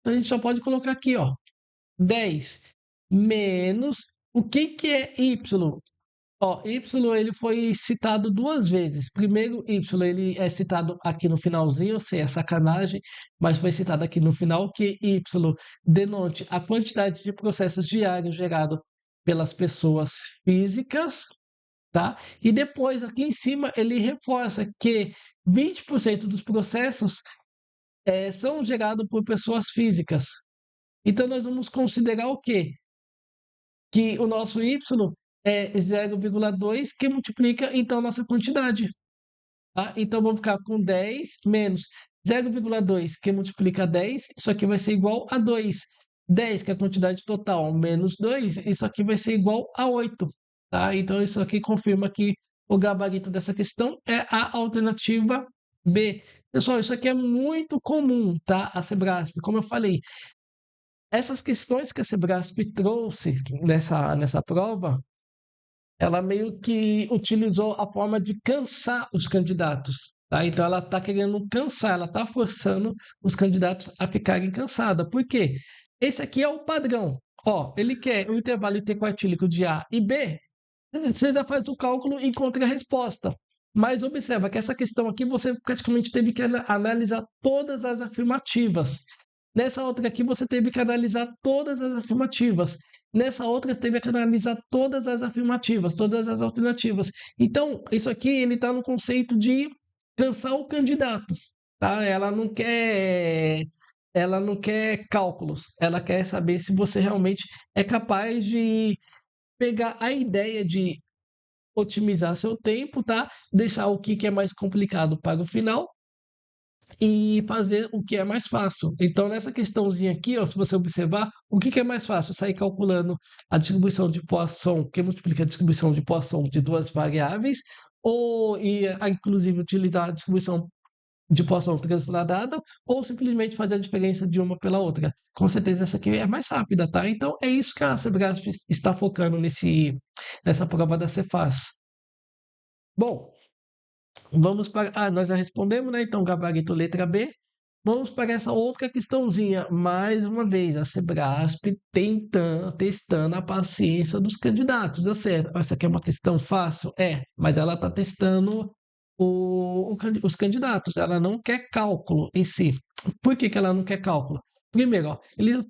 Então, a gente só pode colocar aqui, ó, 10 menos o que é y? Ó, y ele foi citado duas vezes. Primeiro, y ele é citado aqui no finalzinho, eu sei, é sacanagem, mas foi citado aqui no final que y denote a quantidade de processos diários gerados pelas pessoas físicas, tá? E depois, aqui em cima, ele reforça que 20% dos processos são gerados por pessoas físicas. Então, nós vamos considerar o quê? Que o nosso y é 0,2 que multiplica, então, a nossa quantidade. Tá? Então, vamos ficar com 10 menos 0,2 que multiplica 10, isso aqui vai ser igual a 2. 10, que é a quantidade total, menos 2, isso aqui vai ser igual a 8. Tá? Então, isso aqui confirma que o gabarito dessa questão é a alternativa B. Pessoal, isso aqui é muito comum, tá? A Sebrasp, como eu falei, essas questões que a Sebrasp trouxe nessa prova, ela meio que utilizou a forma de cansar os candidatos. Tá? Então, ela está querendo cansar, ela está forçando os candidatos a ficarem cansados. Por quê? Esse aqui é o padrão. Ó, ele quer o intervalo interquartílico de A e B, você já faz o cálculo e encontra a resposta. Mas observa que essa questão aqui você praticamente teve que analisar todas as afirmativas. Nessa outra aqui, você teve que analisar todas as afirmativas. Nessa outra, teve que analisar todas as afirmativas, todas as alternativas. Então, isso aqui ele está no conceito de cansar o candidato, tá? Ela não quer cálculos. Ela quer saber se você realmente é capaz de pegar a ideia de otimizar seu tempo, tá? Deixar o que é mais complicado para o final e fazer o que é mais fácil. Então, nessa questãozinha aqui, ó, se você observar, o que é mais fácil? Sair calculando a distribuição de Poisson, que multiplica a distribuição de Poisson de duas variáveis, ou inclusive utilizar a distribuição de porção transladada ou simplesmente fazer a diferença de uma pela outra. Com certeza essa aqui é mais rápida, tá? Então é isso que a Sebrasp está focando nessa prova da Cefaz. Bom, vamos para. Ah, nós já respondemos, né? Então, gabarito letra B. Vamos para essa outra questãozinha. Mais uma vez, a Sebrasp testando a paciência dos candidatos. Eu sei, essa aqui é uma questão fácil? É, mas ela está testando os candidatos. Ela não quer cálculo em si. Por que que ela não quer cálculo? Primeiro, ó, ele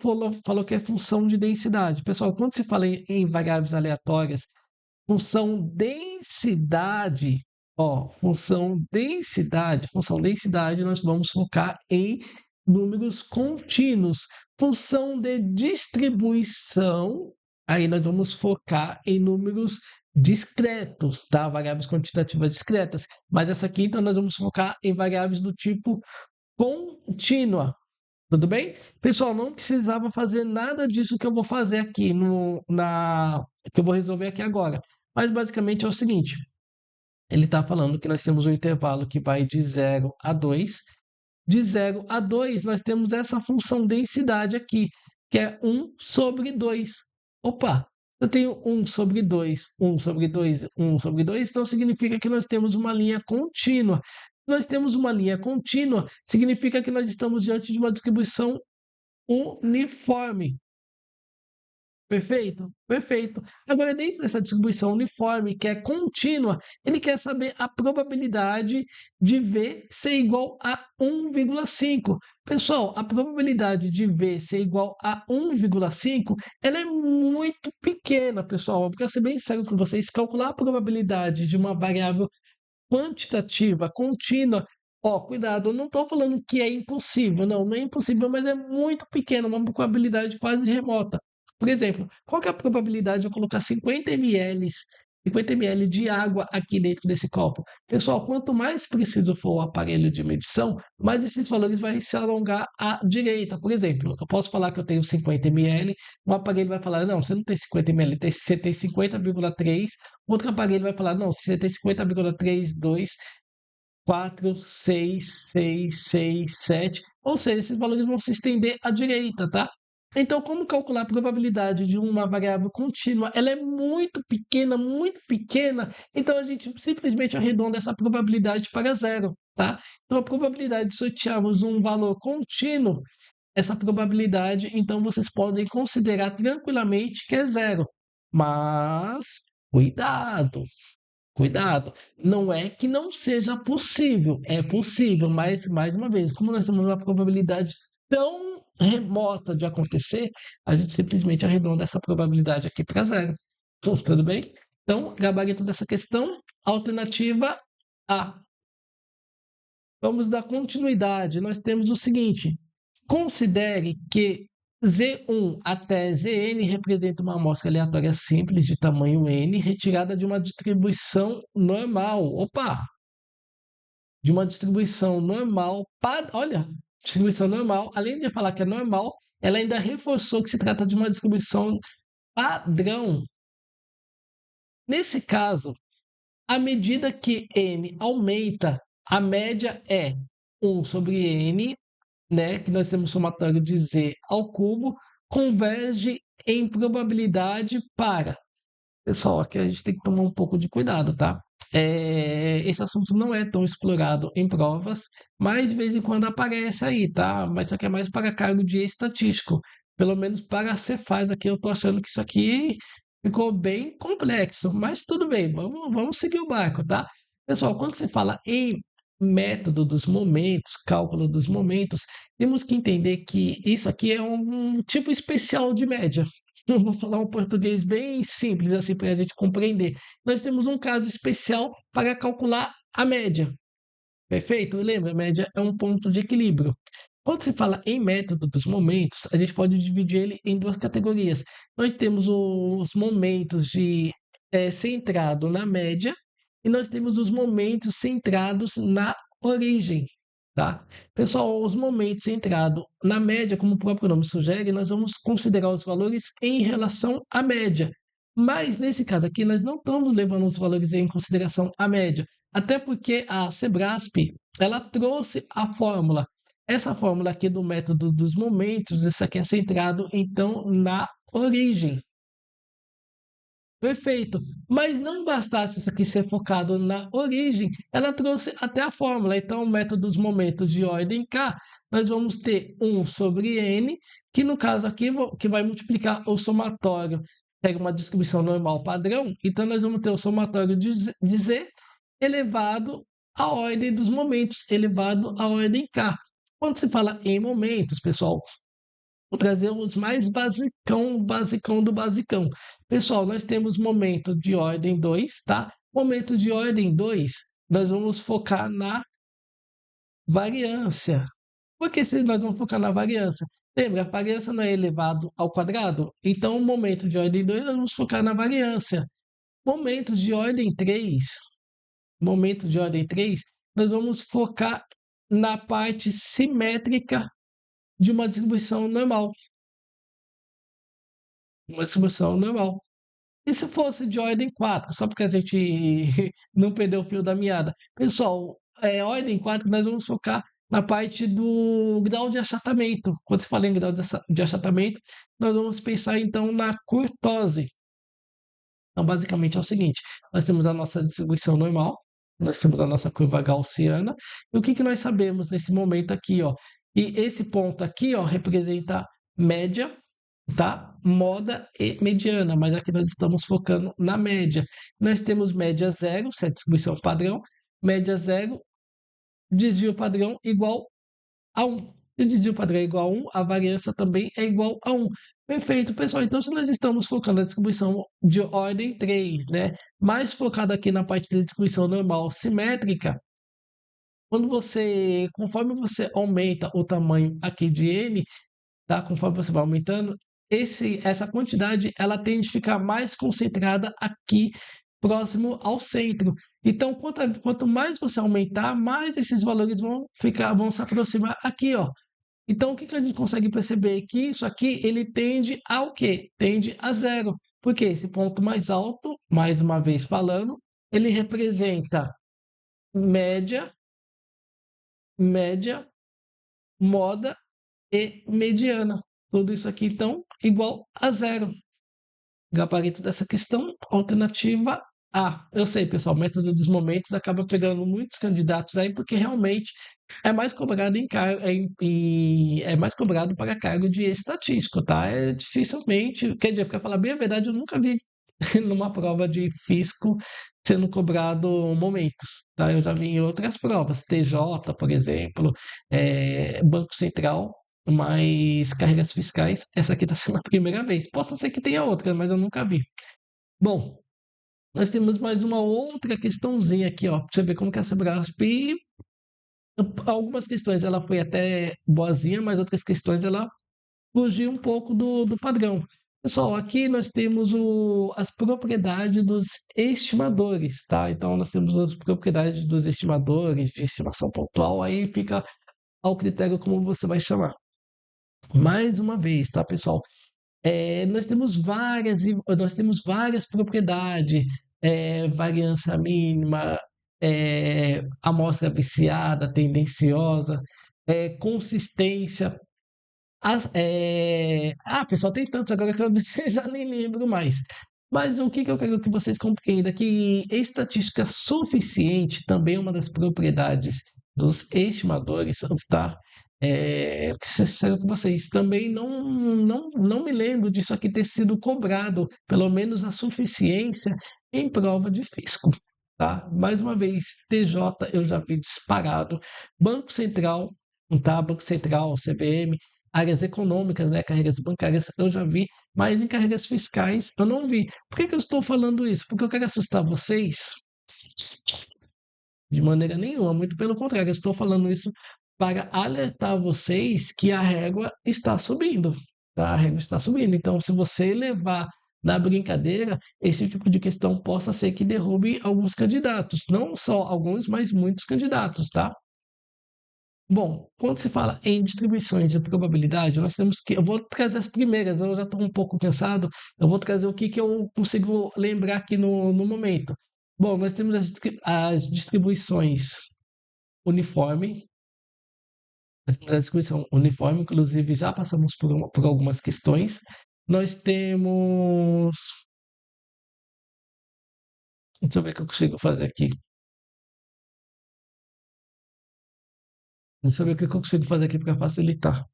falou que é função de densidade. Pessoal, quando se fala em variáveis aleatórias, função densidade, ó, função densidade, nós vamos focar em números contínuos. Função de distribuição, aí nós vamos focar em números discretos, tá? Variáveis quantitativas discretas. Mas essa aqui, então, nós vamos focar em variáveis do tipo contínua. Tudo bem? Pessoal, não precisava fazer nada disso que eu vou fazer aqui que eu vou resolver aqui agora. Mas basicamente é o seguinte: ele está falando que nós temos um intervalo que vai de 0 a 2. De 0 a 2, nós temos essa função densidade aqui, que é 1/2. Opa! Eu tenho 1/2, 1/2, 1/2, então significa que nós temos uma linha contínua. Se nós temos uma linha contínua, significa que nós estamos diante de uma distribuição uniforme. Perfeito? Perfeito. Agora, dentro dessa distribuição uniforme, que é contínua, ele quer saber a probabilidade de V ser igual a 1,5. Pessoal, a probabilidade de V ser igual a 1,5, ela é muito pequena, pessoal. Para ser bem sério com vocês, calcular a probabilidade de uma variável quantitativa contínua, ó, cuidado, eu não estou falando que é impossível, não, não é impossível, mas é muito pequena, uma probabilidade quase remota. Por exemplo, qual que é a probabilidade de eu colocar 50 ml de água aqui dentro desse copo? Pessoal, quanto mais preciso for o aparelho de medição, mais esses valores vão se alongar à direita. Por exemplo, eu posso falar que eu tenho 50 ml, um aparelho vai falar, não, você não tem 50 ml, você tem 50,3. Outro aparelho vai falar, não, você tem 50,32, 4, 6, 6, 6, 7. Ou seja, esses valores vão se estender à direita, tá? Então, como calcular a probabilidade de uma variável contínua? Ela é muito pequena, então a gente simplesmente arredonda essa probabilidade para zero, tá? Então, a probabilidade de sortearmos um valor contínuo, essa probabilidade, então vocês podem considerar tranquilamente que é zero. Mas, cuidado! Cuidado, não é que não seja possível, é possível, mas mais uma vez, como nós temos uma probabilidade tão remota de acontecer, a gente simplesmente arredonda essa probabilidade aqui para zero. Tudo bem? Então, gabarito dessa questão, alternativa A. Vamos dar continuidade. Nós temos o seguinte: considere que Z1 até Zn representa uma amostra aleatória simples de tamanho n retirada de uma distribuição normal. Opa! De uma distribuição normal. Olha, distribuição normal. Além de falar que é normal, ela ainda reforçou que se trata de uma distribuição padrão. Nesse caso, à medida que n aumenta, a média é 1/n, né, que nós temos somatório de z ao cubo, converge em probabilidade para. Pessoal, aqui a gente tem que tomar um pouco de cuidado, tá? Esse assunto não é tão explorado em provas, mas de vez em quando aparece aí, tá? Mas isso aqui é mais para cargo de estatístico. Pelo menos para a Cefaz aqui, eu tô achando que isso aqui ficou bem complexo, mas tudo bem, vamos seguir o barco, tá? Pessoal, quando você fala em método dos momentos, cálculo dos momentos, temos que entender que isso aqui é um tipo especial de média. Eu vou falar um português bem simples assim para a gente compreender. Nós temos um caso especial para calcular a média. Perfeito? Lembra, a média é um ponto de equilíbrio. Quando se fala em método dos momentos, a gente pode dividir ele em duas categorias. Nós temos os momentos de centrado na média e nós temos os momentos centrados na origem, tá? Pessoal, os momentos centrados na média, como o próprio nome sugere, nós vamos considerar os valores em relação à média. Mas nesse caso aqui, nós não estamos levando os valores em consideração à média, até porque a Sebrasp ela trouxe a fórmula. Essa fórmula aqui do método dos momentos, isso aqui é centrado, então, na origem. Perfeito. Mas não bastasse isso aqui ser focado na origem, ela trouxe até a fórmula. Então, o método dos momentos de ordem K, nós vamos ter 1 sobre N, que no caso aqui, que vai multiplicar o somatório, pega uma distribuição normal padrão, então nós vamos ter o somatório de Z elevado à ordem dos momentos, elevado à ordem K. Quando se fala em momentos, pessoal, vou trazer os mais basicão, basicão do basicão. Pessoal, nós temos momento de ordem 2, tá? Momento de ordem 2, nós vamos focar na variância. Por que se nós vamos focar na variância? Lembra, a variância não é elevado ao quadrado? Então, o momento de ordem 2, nós vamos focar na variância. Momento de ordem 3, momento de ordem 3, nós vamos focar na parte simétrica de uma distribuição normal. Uma distribuição normal. E se fosse de ordem 4, só porque a gente não perdeu o fio da meada? Pessoal, ordem 4, nós vamos focar na parte do grau de achatamento. Quando se fala em grau de achatamento, nós vamos pensar então na kurtose. Então, basicamente é o seguinte: nós temos a nossa distribuição normal, nós temos a nossa curva gaussiana, e o que, que nós sabemos nesse momento aqui, ó? E esse ponto aqui, ó, representa média, tá? Moda e mediana, mas aqui nós estamos focando na média. Nós temos média zero, se é distribuição padrão, média zero, desvio padrão igual a 1. Se o desvio padrão é igual a 1, a variância também é igual a 1. Perfeito, pessoal. Então, se nós estamos focando na distribuição de ordem 3, né? Mais focado aqui na parte da distribuição normal simétrica, conforme você aumenta o tamanho aqui de n, tá? Conforme você vai aumentando, essa quantidade ela tende a ficar mais concentrada aqui próximo ao centro. Então, quanto mais você aumentar, mais esses valores vão se aproximar aqui, ó. Então, o que que a gente consegue perceber? Que isso aqui ele tende ao quê? Tende a zero. Porque esse ponto mais alto, mais uma vez falando, ele representa média, média, moda e mediana. Tudo isso aqui, então, igual a zero. Gabarito dessa questão, alternativa A. Eu sei, pessoal, o método dos momentos acaba pegando muitos candidatos aí, porque realmente é mais cobrado é mais cobrado para cargo de estatístico, tá? É dificilmente, quer dizer, para falar bem a verdade, eu nunca vi numa prova de físico sendo cobrado momentos, tá? Eu já vi em outras provas, TJ, por exemplo, Banco Central, mas carreiras fiscais, essa aqui está sendo a primeira vez. Possa ser que tenha outra, mas eu nunca vi. Bom, nós temos mais uma outra questãozinha aqui, ó, pra você ver como que essa Brasp, algumas questões ela foi até boazinha, mas outras questões ela fugiu um pouco do padrão. Pessoal, aqui nós temos as propriedades dos estimadores, tá? Então, nós temos as propriedades dos estimadores de estimação pontual, aí fica ao critério como você vai chamar. Mais uma vez, tá, pessoal? Nós temos várias propriedades, variância mínima, amostra viciada, tendenciosa, consistência. Pessoal, tem tantos agora que eu já nem lembro mais. Mas o que que eu quero que vocês compreendam? Que estatística suficiente também é uma das propriedades dos estimadores, tá? Que ser sincero com vocês, também não me lembro disso aqui ter sido cobrado, pelo menos a suficiência, em prova de fisco, tá? Mais uma vez, TJ eu já vi disparado, Banco Central, tá? Banco Central, CVM, áreas econômicas, né, carreiras bancárias, eu já vi, mas em carreiras fiscais eu não vi. Por que que eu estou falando isso? Porque eu quero assustar vocês? De maneira nenhuma, muito pelo contrário, eu estou falando isso para alertar vocês que a régua está subindo, tá? A régua está subindo. Então, se você levar na brincadeira, esse tipo de questão possa ser que derrube alguns candidatos, não só alguns, mas muitos candidatos, tá? Bom, quando se fala em distribuições de probabilidade, nós temos que. Eu vou trazer as primeiras, eu já estou um pouco cansado, eu vou trazer o que, que eu consigo lembrar aqui no momento. Bom, nós temos as distribuições uniforme, a distribuição uniforme, inclusive já passamos por algumas questões. Nós temos. Deixa eu ver o que eu consigo fazer aqui. Deixa eu ver o que eu consigo fazer aqui para facilitar.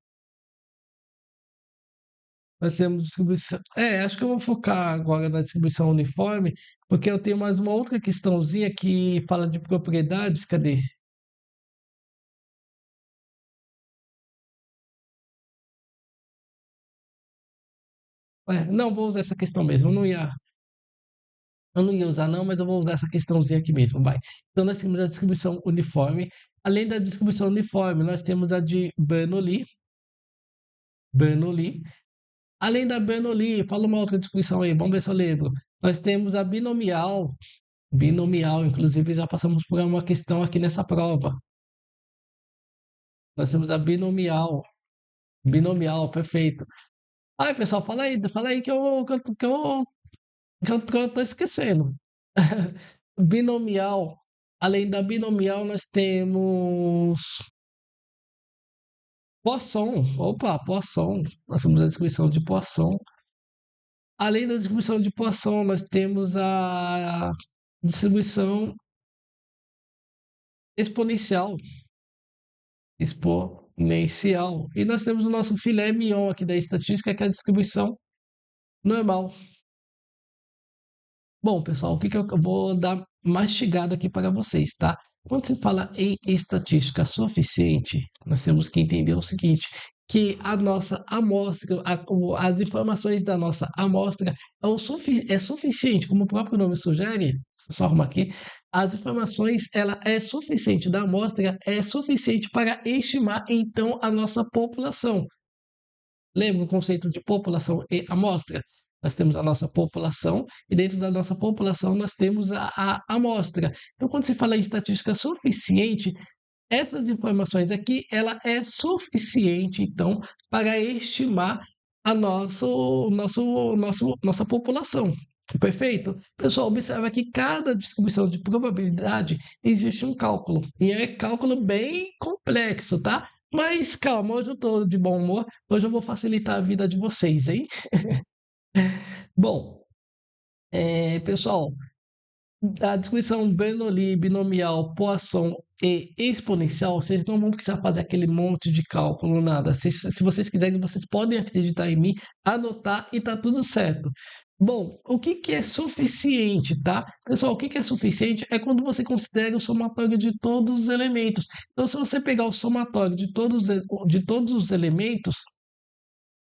Nós temos distribuição. Acho que eu vou focar agora na distribuição uniforme, porque eu tenho mais uma outra questãozinha que fala de propriedades. Cadê? Não, vou usar essa questão mesmo. Eu não ia usar, não, mas eu vou usar essa questãozinha aqui mesmo. Vai. Então, nós temos a distribuição uniforme. Além da distribuição uniforme, nós temos a de Bernoulli. Bernoulli. Além da Bernoulli, fala uma outra distribuição aí, vamos ver se eu lembro. Nós temos a binomial. Binomial, inclusive já passamos por uma questão aqui nessa prova. Nós temos a binomial. Binomial, perfeito. Ai, pessoal, fala aí que eu tô esquecendo. Binomial. Além da binomial, nós temos Poisson. Opa, Poisson. Nós temos a distribuição de Poisson. Além da distribuição de Poisson, nós temos a distribuição exponencial. Exponencial. E nós temos o nosso filé mignon aqui da estatística, que é a distribuição normal. Bom, pessoal, o que que eu vou dar mastigado aqui para vocês, tá? Quando se fala em estatística suficiente, nós temos que entender o seguinte, que a nossa amostra, as informações da nossa amostra é suficiente, como o próprio nome sugere, só arrumar aqui, as informações, ela é suficiente da amostra, é suficiente para estimar, então, a nossa população. Lembra o conceito de população e amostra? Nós temos a nossa população e dentro da nossa população nós temos a amostra. Então, quando se fala em estatística suficiente, essas informações aqui, ela é suficiente, então, para estimar a nossa população. Perfeito? Pessoal, observa que cada distribuição de probabilidade existe um cálculo. E é cálculo bem complexo, tá? Mas calma, hoje eu estou de bom humor. Hoje eu vou facilitar a vida de vocês, hein? Bom, pessoal, a distribuição Bernoulli, binomial, Poisson e exponencial, vocês não vão precisar fazer aquele monte de cálculo, nada. Se vocês quiserem, vocês podem acreditar em mim, anotar e tá tudo certo. Bom, o que que é suficiente, tá? Pessoal, o que que é suficiente é quando você considera o somatório de todos os elementos. Então, se você pegar o somatório de todos os elementos,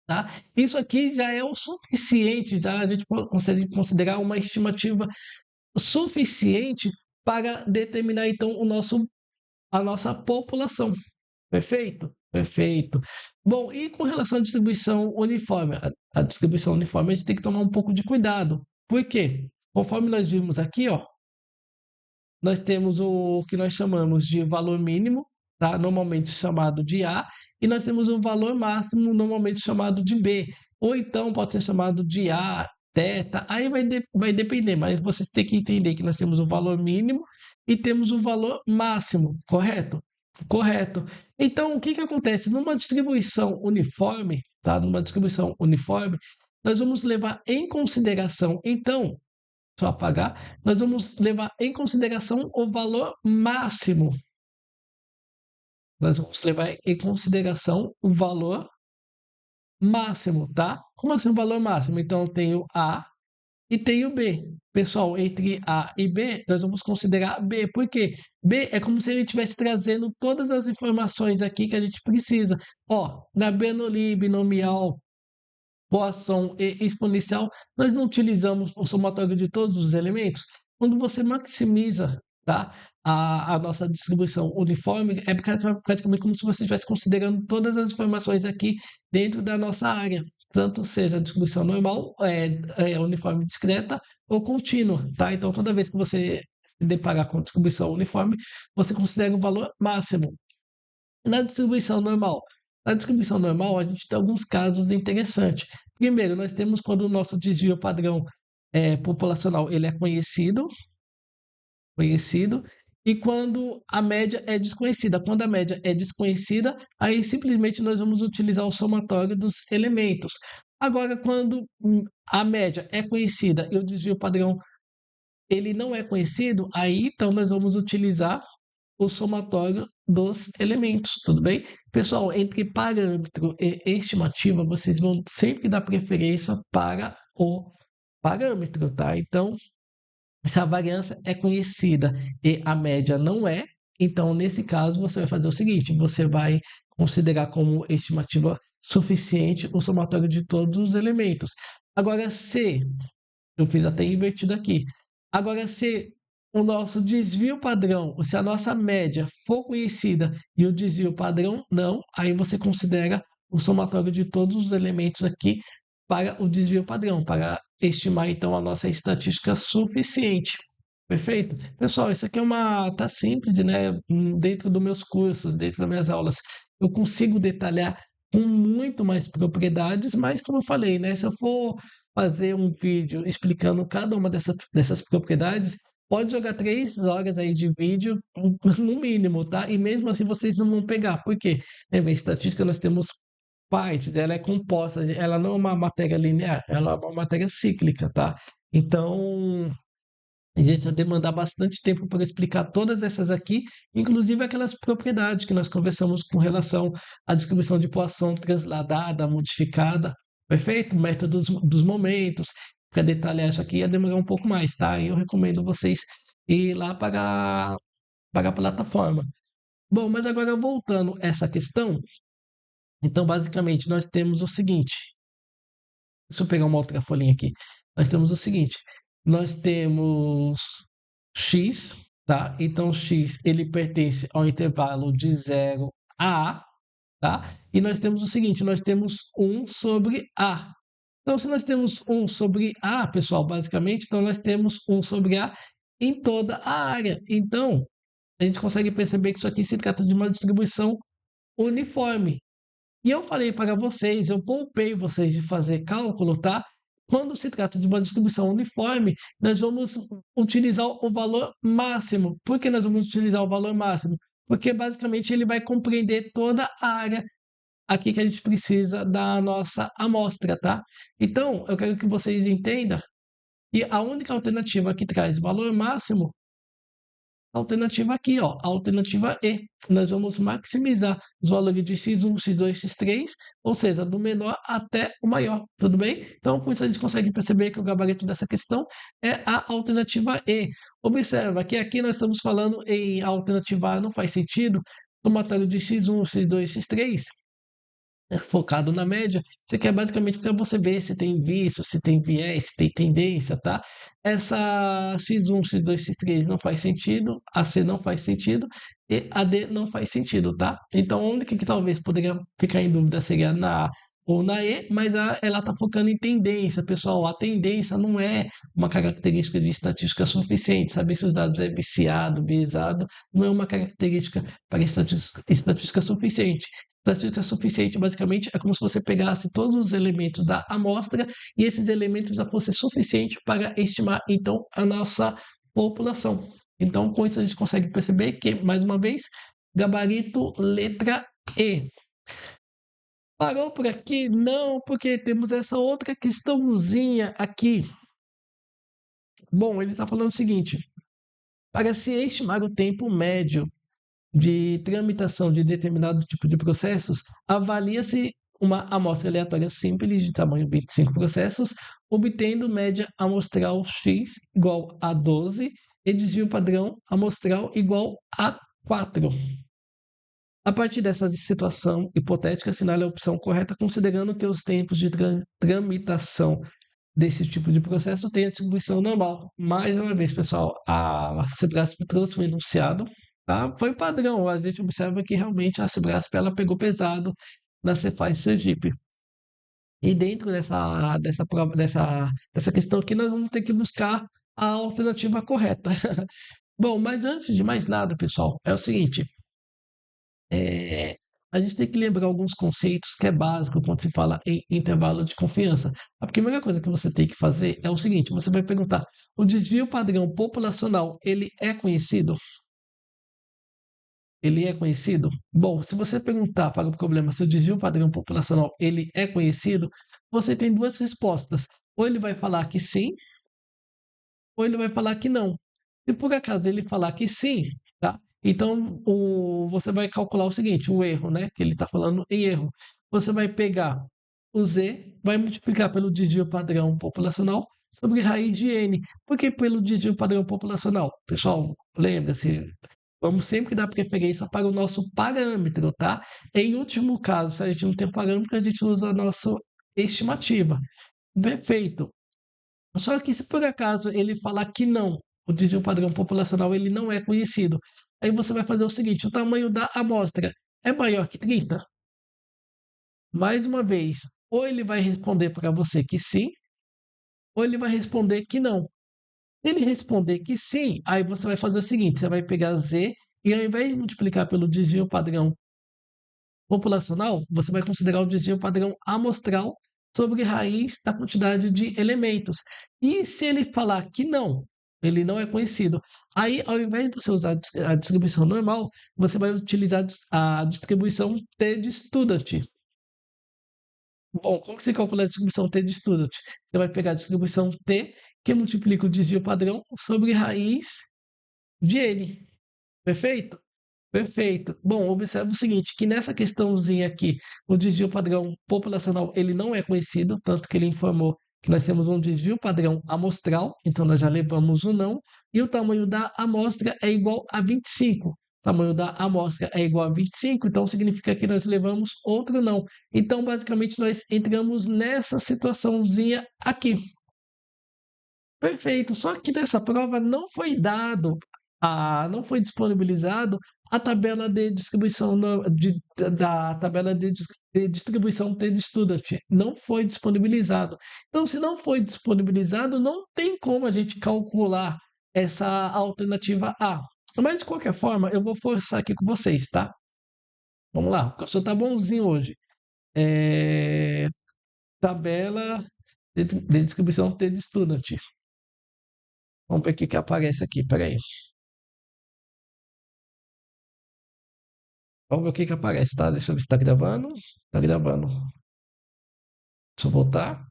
tá? Isso aqui já é o suficiente, já a gente consegue considerar uma estimativa suficiente para determinar então a nossa população. Perfeito? Perfeito. Bom, e com relação à distribuição uniforme? A distribuição uniforme a gente tem que tomar um pouco de cuidado. Por quê? Conforme nós vimos aqui, ó, nós temos o que nós chamamos de valor mínimo, tá? Normalmente chamado de A, e nós temos o valor máximo, normalmente chamado de B. Ou então pode ser chamado de A, teta, aí vai depender, mas vocês têm que entender que nós temos o valor mínimo e temos o valor máximo, correto? Correto. Então, o que que acontece? Numa distribuição uniforme, tá? Numa distribuição uniforme, nós vamos levar em consideração, então, só apagar, nós vamos levar em consideração o valor máximo. Nós vamos levar em consideração o valor máximo, tá? Como assim o valor máximo? Então, eu tenho A e tenho B. Pessoal, entre A e B, nós vamos considerar B. Por quê? B é como se ele estivesse trazendo todas as informações aqui que a gente precisa. Ó, na Bernoulli, binomial, Poisson e exponencial, nós não utilizamos o somatório de todos os elementos. Quando você maximiza, tá, a nossa distribuição uniforme, é praticamente como se você estivesse considerando todas as informações aqui dentro da nossa área, tanto seja a distribuição normal, uniforme discreta ou contínua, tá? Então, toda vez que você se deparar com distribuição uniforme, você considera o valor máximo. Na distribuição normal, a gente tem alguns casos interessantes. Primeiro, nós temos quando o nosso desvio padrão populacional ele é conhecido, e quando a média é desconhecida. Quando a média é desconhecida, aí simplesmente nós vamos utilizar o somatório dos elementos. Agora, quando a média é conhecida e o desvio padrão ele não é conhecido, aí então nós vamos utilizar o somatório dos elementos, tudo bem? Pessoal, entre parâmetro e estimativa, vocês vão sempre dar preferência para o parâmetro, tá? Então, se a variância é conhecida e a média não é, então nesse caso você vai fazer o seguinte: você vai considerar como estimativa suficiente o somatório de todos os elementos. Agora, se eu fiz até invertido aqui. Agora, se o nosso desvio padrão, ou se a nossa média for conhecida e o desvio padrão não, aí você considera o somatório de todos os elementos aqui para o desvio padrão, para estimar então a nossa estatística suficiente. Perfeito? Pessoal, isso aqui é uma. Tá simples, né? Dentro dos meus cursos, dentro das minhas aulas, eu consigo detalhar com muito mais propriedades, mas como eu falei, né? Se eu for fazer um vídeo explicando cada uma dessas propriedades, pode jogar 3 horas aí de vídeo, no mínimo, tá? E mesmo assim vocês não vão pegar. Por quê? Lembra, em estatística nós temos partes, ela é composta, ela não é uma matéria linear, ela é uma matéria cíclica, tá? Então, a gente vai demandar bastante tempo para explicar todas essas aqui, inclusive aquelas propriedades que nós conversamos com relação à distribuição de Poisson transladada, modificada, perfeito? Método dos momentos, para detalhar isso aqui ia demorar um pouco mais, tá? Eu recomendo vocês ir lá para a plataforma. Bom, mas agora voltando a essa questão, então basicamente nós temos o seguinte, deixa eu pegar uma outra folhinha aqui. Nós temos o seguinte: nós temos x, tá? Então x ele pertence ao intervalo de 0 a, tá? E nós temos o seguinte: nós temos 1/a. Então, se nós temos 1/a, pessoal, basicamente, então nós temos 1/a em toda a área. Então, a gente consegue perceber que isso aqui se trata de uma distribuição uniforme. E eu falei para vocês, eu poupei vocês de fazer cálculo, tá? Quando se trata de uma distribuição uniforme, nós vamos utilizar o valor máximo. Por que nós vamos utilizar o valor máximo? Porque basicamente ele vai compreender toda a área aqui que a gente precisa da nossa amostra, tá? Então, eu quero que vocês entendam que a única alternativa que traz valor máximo alternativa aqui, ó, a alternativa E. Nós vamos maximizar os valores de x1, x2, x3, ou seja, do menor até o maior, tudo bem? Então, com isso a gente consegue perceber que o gabarito dessa questão é a alternativa E. Observa que aqui nós estamos falando em alternativa A, não faz sentido, somatório de x1, x2, x3, focado na média, você quer basicamente para você ver se tem vício, se tem viés, se tem tendência, tá? Essa X1, X2, X3 não faz sentido, a C não faz sentido e a D não faz sentido, tá? Então, a única que talvez poderia ficar em dúvida seria na A ou na E, mas ela está focando em tendência, pessoal. A tendência não é uma característica de estatística suficiente. Saber se os dados é viciado, biaisado, não é uma característica para estatística suficiente. Estatística suficiente, basicamente, é como se você pegasse todos os elementos da amostra e esses elementos já fossem suficientes para estimar, então, a nossa população. Então, com isso, a gente consegue perceber que, mais uma vez, gabarito letra E. Parou por aqui? Não, porque temos essa outra questãozinha aqui. Bom, ele está falando o seguinte: para se estimar o tempo médio de tramitação de determinado tipo de processos, avalia-se uma amostra aleatória simples de tamanho 25 processos, obtendo média amostral x igual a 12 e desvio padrão amostral igual a 4. A partir dessa situação hipotética, assinale a opção correta, considerando que os tempos de tramitação desse tipo de processo têm a distribuição normal. Mais uma vez, pessoal, a Sebrasp trouxe um enunciado, tá? Foi padrão, a gente observa que realmente a Sebrasp ela pegou pesado na Cefaz Sergipe. E dentro dessa prova, dessa questão aqui, nós vamos ter que buscar a alternativa correta. Bom, mas antes de mais nada, pessoal, é o seguinte: é, a gente tem que lembrar alguns conceitos que é básico quando se fala em intervalo de confiança. A primeira coisa que você tem que fazer é o seguinte: você vai perguntar, o desvio padrão populacional, ele é conhecido? ele é conhecido? Bom, se você perguntar para o problema se o desvio padrão populacional ele é conhecido, você tem duas respostas. Ou ele vai falar que sim, ou ele vai falar que não. Se por acaso ele falar que sim, tá? Então você vai calcular o seguinte, o erro, né? Que ele está falando em erro. Você vai pegar o z, vai multiplicar pelo desvio padrão populacional sobre raiz de n. Por que pelo desvio padrão populacional? Pessoal, lembra-se, vamos sempre dar preferência para o nosso parâmetro, tá? Em último caso, se a gente não tem parâmetro, a gente usa a nossa estimativa. Perfeito. Só que se por acaso ele falar que não, o desvio padrão populacional ele não é conhecido, aí você vai fazer o seguinte: o tamanho da amostra é maior que 30? Mais uma vez, ou ele vai responder para você que sim, ou ele vai responder que não. Se ele responder que sim, aí você vai fazer o seguinte: você vai pegar z e ao invés de multiplicar pelo desvio padrão populacional, você vai considerar o desvio padrão amostral sobre raiz da quantidade de elementos. E se ele falar que não, ele não é conhecido, aí ao invés de você usar a distribuição normal, você vai utilizar a distribuição T de student. Bom, como que você calcula a distribuição T de student? Você vai pegar a distribuição T, que multiplica o desvio padrão sobre raiz de N. Perfeito? Perfeito. Bom, observe o seguinte, que nessa questãozinha aqui, o desvio padrão populacional, ele não é conhecido, tanto que ele informou que nós temos um desvio padrão amostral, então nós já levamos o não, e o tamanho da amostra é igual a 25. O tamanho da amostra é igual a 25, então significa que nós levamos outro não. Então, basicamente, nós entramos nessa situaçãozinha aqui. Perfeito. Só que nessa prova não foi dado, não foi disponibilizado a tabela de distribuição da tabela de distribuição T-Student. Não foi disponibilizado. Então, se não foi disponibilizado, não tem como a gente calcular essa alternativa A. Mas, de qualquer forma, eu vou forçar aqui com vocês, tá? Vamos lá, o professor tá bonzinho hoje. É, tabela de distribuição T-Student. Vamos ver o que que aparece aqui, peraí. Vamos ver o que que aparece, tá? Deixa eu ver se tá gravando. Tá gravando. Deixa eu voltar.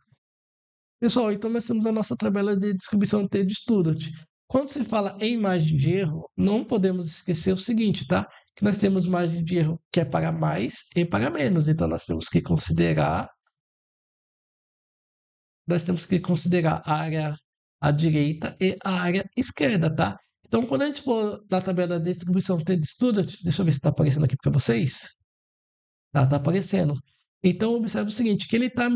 Pessoal, então nós temos a nossa tabela de distribuição T de Student. Quando se fala em margem de erro, não podemos esquecer o seguinte, tá? Que nós temos margem de erro que é para mais e para menos. Então nós temos que considerar a área à direita e a área esquerda, tá? Então, quando a gente for na tabela de distribuição T de Student, deixa eu ver se está aparecendo aqui para vocês. Tá aparecendo. Então, observe o seguinte, que ele tá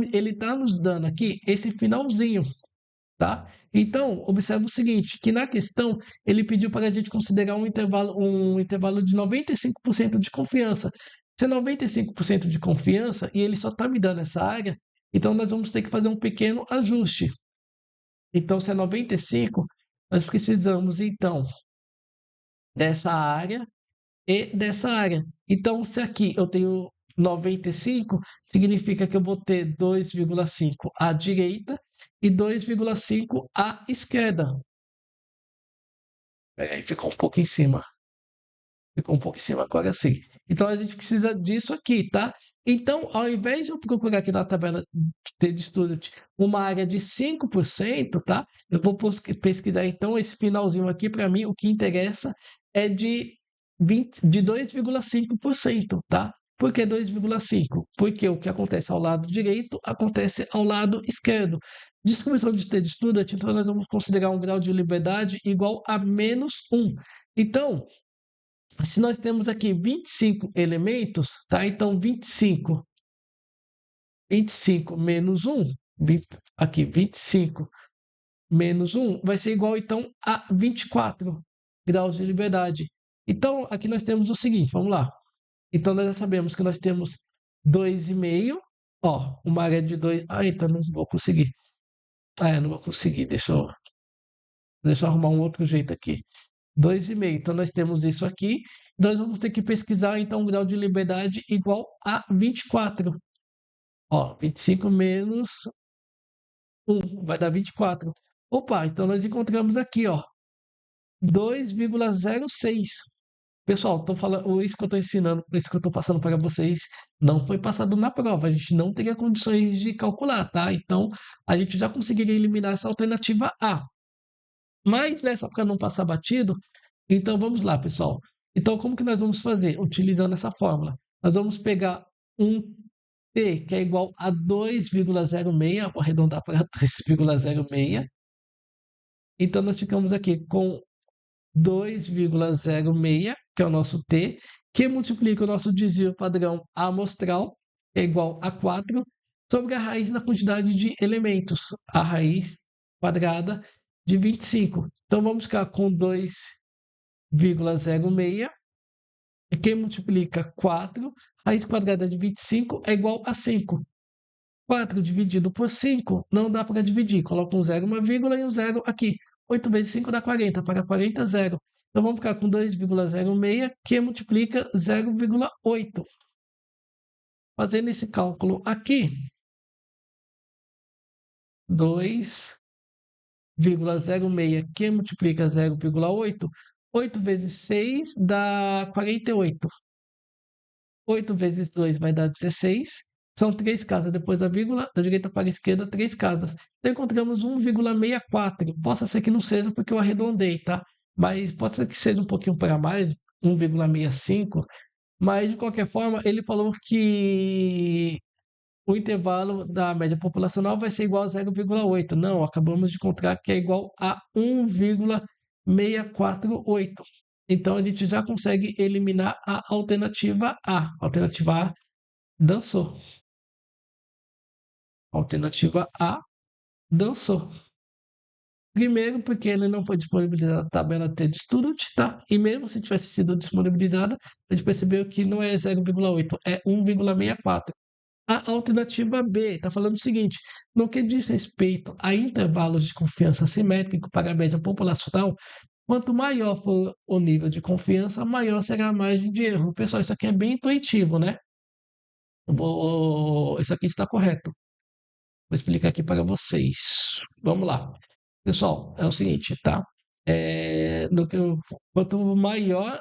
nos dando aqui esse finalzinho, tá? Então, observe o seguinte, que na questão ele pediu para a gente considerar um intervalo de 95% de confiança. Se é 95% de confiança e ele só está me dando essa área, então nós vamos ter que fazer um pequeno ajuste. Então, se é 95, nós precisamos então dessa área e dessa área. Então, se aqui eu tenho 95, significa que eu vou ter 2,5 à direita e 2,5 à esquerda. Aí ficou um pouco em cima. Ficou um pouco em cima, agora sim. Então a gente precisa disso aqui, tá? Então, ao invés de eu procurar aqui na tabela de Student uma área de 5%, tá? Eu vou pesquisar então esse finalzinho aqui, para mim, o que interessa é de 2,5%, tá? Por que 2,5? Porque o que acontece ao lado direito acontece ao lado esquerdo. Distribuição de t de Student, então nós vamos considerar um grau de liberdade igual a -1. Então, se nós temos aqui 25 elementos, tá? Então 25 menos 1, aqui 25 menos 1 vai ser igual então a 24 graus de liberdade. Então aqui nós temos o seguinte, vamos lá. Então nós já sabemos que nós temos 2,5, ó, uma área de 2. Ah, eita, não vou conseguir. Não vou conseguir, deixa eu arrumar um outro jeito aqui. 2,5. Então, nós temos isso aqui. Nós vamos ter que pesquisar, então, o grau de liberdade igual a 24. Ó, 25 menos 1 vai dar 24. Opa, então nós encontramos aqui, ó, 2,06. Pessoal, tô falando, isso que eu tô ensinando, isso que eu tô passando para vocês, não foi passado na prova. A gente não teria condições de calcular, tá? Então, a gente já conseguiria eliminar essa alternativa A. Mas nessa para não passar batido, então vamos lá, pessoal. Então, como que nós vamos fazer? Utilizando essa fórmula. Nós vamos pegar um t que é igual a 2,06, vou arredondar para 2,06. Então, nós ficamos aqui com 2,06, que é o nosso t, que multiplica o nosso desvio padrão amostral, que é igual a 4, sobre a raiz da quantidade de elementos, a raiz quadrada de 25. Então, vamos ficar com 2,06, que multiplica 4, raiz quadrada de 25 é igual a 5. 4 dividido por 5 não dá para dividir. Coloca um zero, uma vírgula e um zero aqui. 8 vezes 5 dá 40. Para 40, zero. Então vamos ficar com 2,06 que multiplica 0,8. Fazendo esse cálculo aqui, 2,06 que multiplica 0,8. 8 vezes 6 dá 48. 8 vezes 2 vai dar 16. São três casas depois da vírgula, da direita para a esquerda, três casas. Então encontramos 1,64. Possa ser que não seja porque eu arredondei, tá? Mas pode ser que seja um pouquinho para mais, 1,65. Mas de qualquer forma, ele falou que o intervalo da média populacional vai ser igual a 0,8. Não, acabamos de encontrar que é igual a 1,648. Então a gente já consegue eliminar a alternativa A. A alternativa A dançou. A alternativa A dançou. Primeiro, porque ele não foi disponibilizada a tabela T de Student, tá? E mesmo se tivesse sido disponibilizada, a gente percebeu que não é 0,8, é 1,64. A alternativa B está falando o seguinte: no que diz respeito a intervalos de confiança simétrico para a média populacional, quanto maior for o nível de confiança, maior será a margem de erro. Pessoal, isso aqui é bem intuitivo, né? Isso aqui está correto. Vou explicar aqui para vocês. Vamos lá. Pessoal, é o seguinte, tá? Quanto maior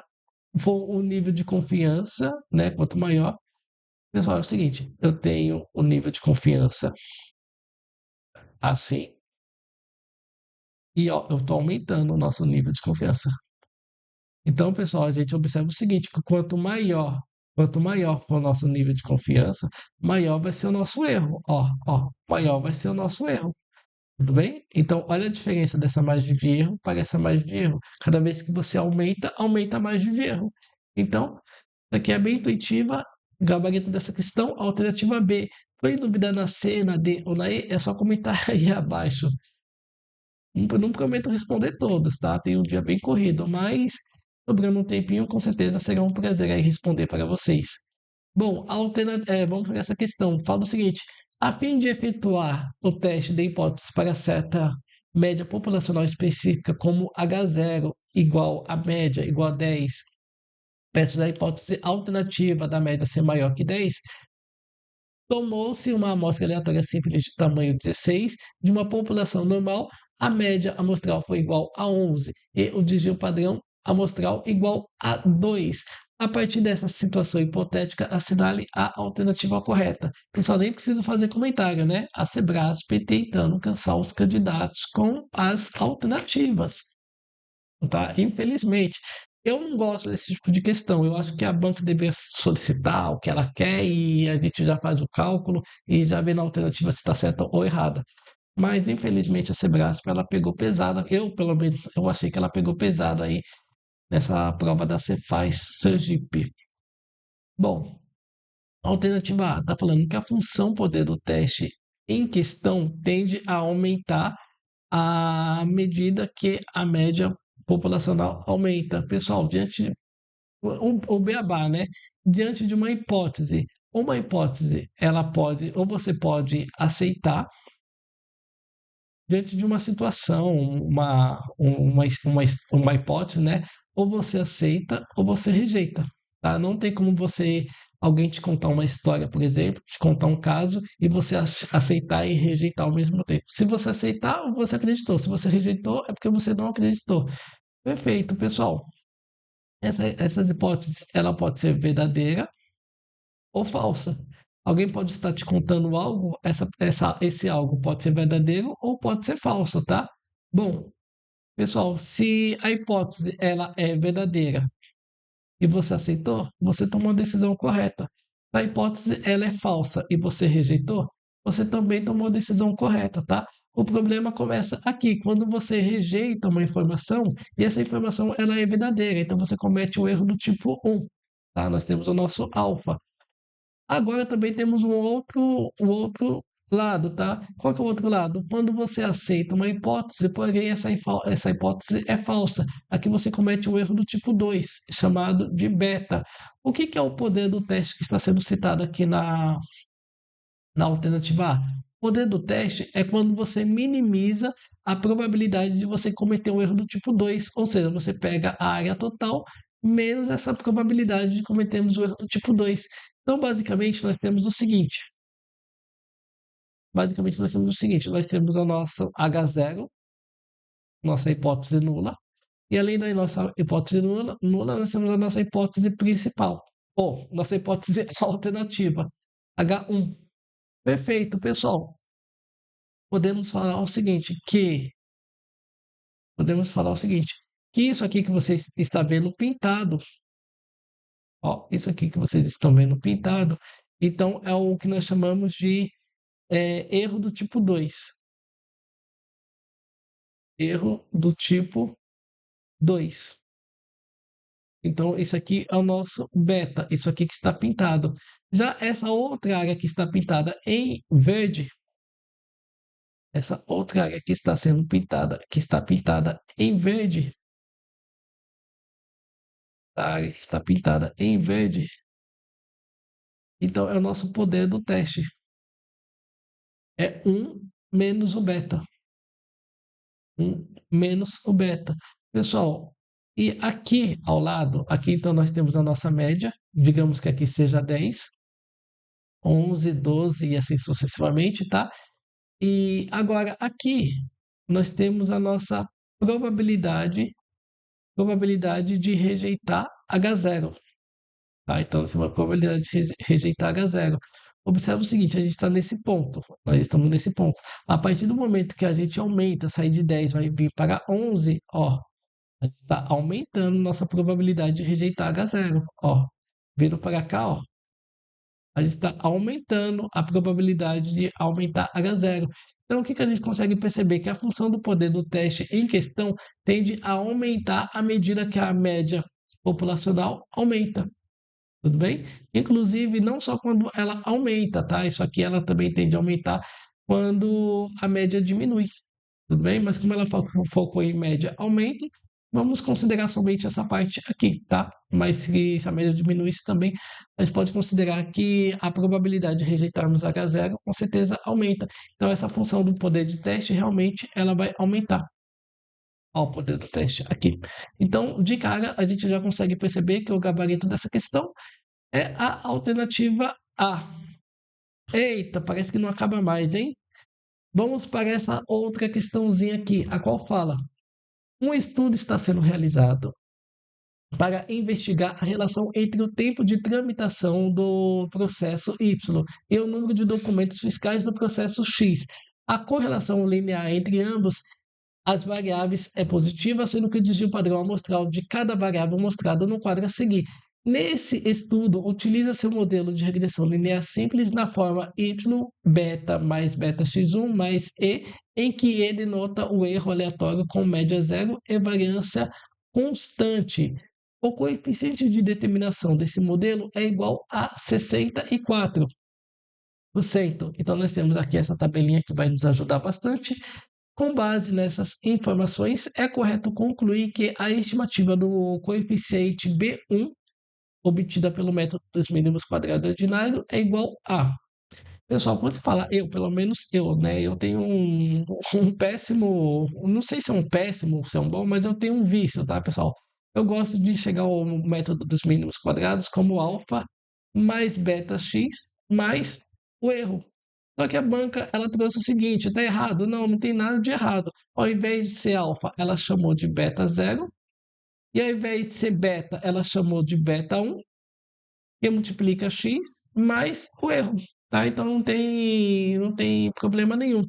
for o nível de confiança, né? Quanto maior. Pessoal, é o seguinte: eu tenho o nível de confiança assim. E ó, eu estou aumentando o nosso nível de confiança. Então, pessoal, a gente observa o seguinte, que quanto maior for o nosso nível de confiança, maior vai ser o nosso erro. Ó, maior vai ser o nosso erro. Tudo bem? Então, olha a diferença dessa margem de erro para essa margem de erro. Cada vez que você aumenta, aumenta a margem de erro. Então, isso aqui é bem intuitiva. Gabarito dessa questão, alternativa B. Foi dúvida na C, na D ou na E? É só comentar aí abaixo. Não prometo responder todos, tá? Tem um dia bem corrido, mas sobrando um tempinho, com certeza será um prazer aí responder para vocês. Bom, vamos para essa questão. Fala o seguinte: a fim de efetuar o teste de hipótese para certa média populacional específica, como H0 igual a média igual a 10, versus a hipótese alternativa da média ser maior que 10, tomou-se uma amostra aleatória simples de tamanho 16 de uma população normal, a média amostral foi igual a 11 e o desvio padrão amostral igual a 2. A partir dessa situação hipotética, assinale a alternativa correta. Pessoal, nem preciso fazer comentário, né? A Sebrasp tentando alcançar os candidatos com as alternativas, tá? Infelizmente, eu não gosto desse tipo de questão. Eu acho que a banca deveria solicitar o que ela quer e a gente já faz o cálculo e já vê na alternativa se está certa ou errada. Mas, infelizmente, a Sebrasp, ela pegou pesada. Eu, pelo menos, eu achei que ela pegou pesada aí nessa prova da Cefaz Sergipe. Bom, a alternativa A está falando que a função poder do teste em questão tende a aumentar à medida que a média populacional aumenta. Pessoal, o beabá, né? Diante de uma hipótese, ela pode, ou você pode aceitar, diante de uma situação, uma hipótese, né? Ou você aceita ou você rejeita, tá? Não tem como alguém te contar uma história, por exemplo, te contar um caso e você aceitar e rejeitar ao mesmo tempo. Se você aceitar, você acreditou. Se você rejeitou, é porque você não acreditou. Perfeito, pessoal. Essas hipóteses, ela pode ser verdadeira ou falsa. Alguém pode estar te contando algo, esse algo pode ser verdadeiro ou pode ser falso, tá? Bom, pessoal, se a hipótese ela é verdadeira e você aceitou, você tomou a decisão correta. Se a hipótese ela é falsa e você rejeitou, você também tomou a decisão correta, tá? O problema começa aqui, quando você rejeita uma informação e essa informação ela é verdadeira, então você comete o erro do tipo um, tá? Nós temos o nosso alfa. Agora também temos um outro lado, tá? Qual que é o outro lado? Quando você aceita uma hipótese, porém essa hipótese é falsa. Aqui você comete o erro do tipo 2, chamado de beta. O que que é o poder do teste que está sendo citado aqui na alternativa A? O poder do teste é quando você minimiza a probabilidade de você cometer um erro do tipo 2, ou seja, você pega a área total menos essa probabilidade de cometermos o erro do tipo 2. Então, nós temos a nossa H0, nossa hipótese nula, e além da nossa hipótese nula, nós temos a nossa hipótese principal, ou nossa hipótese alternativa, H1. Perfeito, pessoal. Podemos falar o seguinte, que isso aqui que vocês estão vendo pintado, ó, isso aqui que vocês estão vendo pintado, então é o que nós chamamos de erro do tipo 2. Erro do tipo 2. Então, isso aqui é o nosso beta, isso aqui que está pintado. Já essa outra área que está pintada em verde, essa outra área que está sendo pintada, que está pintada em verde, a área que está pintada em verde, então é o nosso poder do teste. É um menos o beta. Um menos o beta. Pessoal, e aqui ao lado, aqui então nós temos a nossa média, digamos que aqui seja 10, 11, 12 e assim sucessivamente, tá? E agora aqui nós temos a nossa probabilidade, probabilidade de rejeitar H0, tá? Então, nós temos uma probabilidade de rejeitar H0. Observe o seguinte, a gente está nesse ponto, nós estamos nesse ponto. A partir do momento que a gente aumenta, sair de 10, vai vir para 11, ó, a gente está aumentando nossa probabilidade de rejeitar H0, ó. Vindo para cá, ó, a gente está aumentando a probabilidade de aumentar H0. Então, o que que a gente consegue perceber? Que a função do poder do teste em questão tende a aumentar à medida que a média populacional aumenta. Tudo bem? Inclusive, não só quando ela aumenta, tá? Isso aqui ela também tende a aumentar quando a média diminui. Tudo bem? Mas como ela focou em média aumenta, vamos considerar somente essa parte aqui, tá? Mas se a média diminuísse também, a gente pode considerar que a probabilidade de rejeitarmos H0 com certeza aumenta. Então, essa função do poder de teste realmente ela vai aumentar. Ó, o poder do teste aqui. Então, de cara, a gente já consegue perceber que o gabarito dessa questão é a alternativa A. Eita, parece que não acaba mais, hein? Vamos para essa outra questãozinha aqui, a qual fala: um estudo está sendo realizado para investigar a relação entre o tempo de tramitação do processo Y e o número de documentos fiscais do processo X. A correlação linear entre ambos as variáveis é positiva, sendo que o desvio padrão amostral de cada variável mostrada no quadro a seguir. Nesse estudo, utiliza-se o modelo de regressão linear simples na forma y beta mais beta x1 mais e, em que ele nota o erro aleatório com média zero e variância constante. O coeficiente de determinação desse modelo é igual a 64%. Então, nós temos aqui essa tabelinha que vai nos ajudar bastante. Com base nessas informações, é correto concluir que a estimativa do coeficiente B1, obtida pelo método dos mínimos quadrados ordinário, é igual a. Pessoal, quando você fala eu, pelo menos eu, né? Eu tenho um péssimo. Não sei se é um péssimo, se é um bom, mas eu tenho um vício, tá, pessoal? Eu gosto de chegar ao método dos mínimos quadrados como alfa mais beta x mais o erro. Só que a banca, ela trouxe o seguinte, tá errado. Não, não tem nada de errado. Ao invés de ser alfa, ela chamou de beta zero. E ao invés de ser beta, ela chamou de beta 1, que multiplica x mais o erro, tá? Então não tem problema nenhum.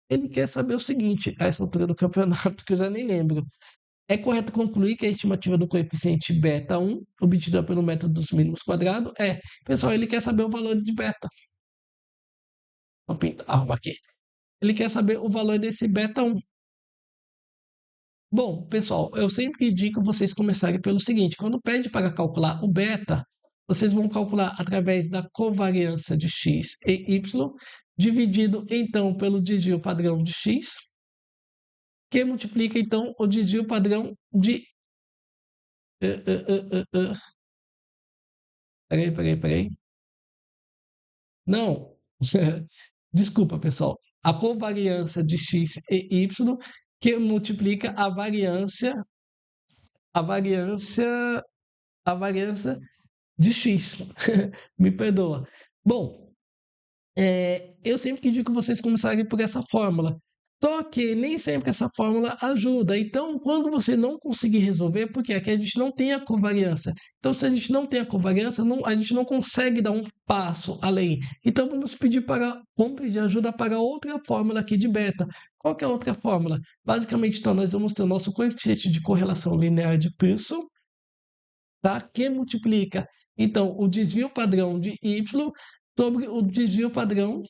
Ele quer saber o seguinte, a essa altura do campeonato, que eu já nem lembro. É correto concluir que a estimativa do coeficiente beta 1, obtida pelo método dos mínimos quadrados, é... Pessoal, ele quer saber o valor de beta. Arruma aqui. Ele quer saber o valor desse beta 1. Bom, pessoal, eu sempre indico vocês começarem pelo seguinte: quando pede para calcular o beta, vocês vão calcular através da covariância de x e y, dividido então pelo desvio padrão de x, que multiplica então o desvio padrão de. Peraí. Não, desculpa, pessoal. A covariância de x e y que multiplica a variância, a variância de x. Me perdoa. Bom, eu sempre indico vocês começarem por essa fórmula. Só que nem sempre essa fórmula ajuda. Então, quando você não conseguir resolver, porque aqui a gente não tem a covariância. Então, se a gente não tem a covariância, a gente não consegue dar um passo além. Então, vamos pedir ajuda para outra fórmula aqui de beta. Qual que é a outra fórmula? Basicamente, então, nós vamos ter o nosso coeficiente de correlação linear de Pearson, tá? Que multiplica, então, o desvio padrão de y sobre o desvio padrão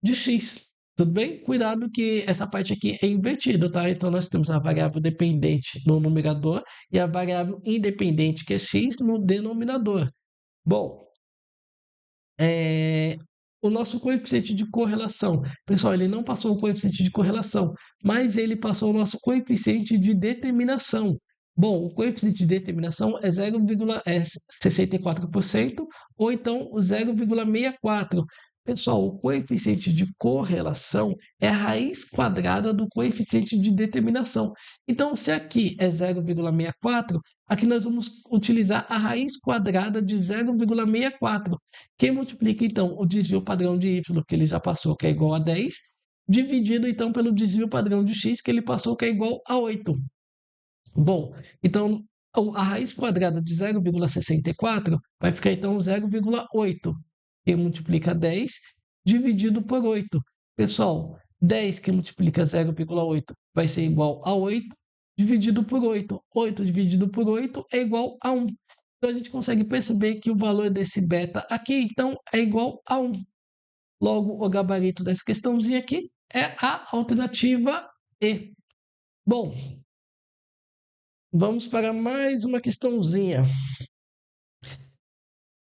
de x. Tudo bem? Cuidado que essa parte aqui é invertida, tá? Então, nós temos a variável dependente no numerador e a variável independente, que é x, no denominador. Bom, o nosso coeficiente de correlação. Pessoal, ele não passou o coeficiente de correlação, mas ele passou o nosso coeficiente de determinação. Bom, o coeficiente de determinação é 0,64% ou então 0,64. Pessoal, o coeficiente de correlação é a raiz quadrada do coeficiente de determinação. Então, se aqui é 0,64, aqui nós vamos utilizar a raiz quadrada de 0,64. Que multiplica, então, o desvio padrão de y, que ele já passou, que é igual a 10, dividido, então, pelo desvio padrão de x, que ele passou, que é igual a 8. Bom, então, a raiz quadrada de 0,64 vai ficar, então, 0,8, que multiplica 10, dividido por 8. Pessoal, 10 que multiplica 0,8 vai ser igual a 8, dividido por 8. 8 dividido por 8 é igual a 1. Então, a gente consegue perceber que o valor desse beta aqui, então, é igual a 1. Logo, o gabarito dessa questãozinha aqui é a alternativa E. Bom, vamos para mais uma questãozinha.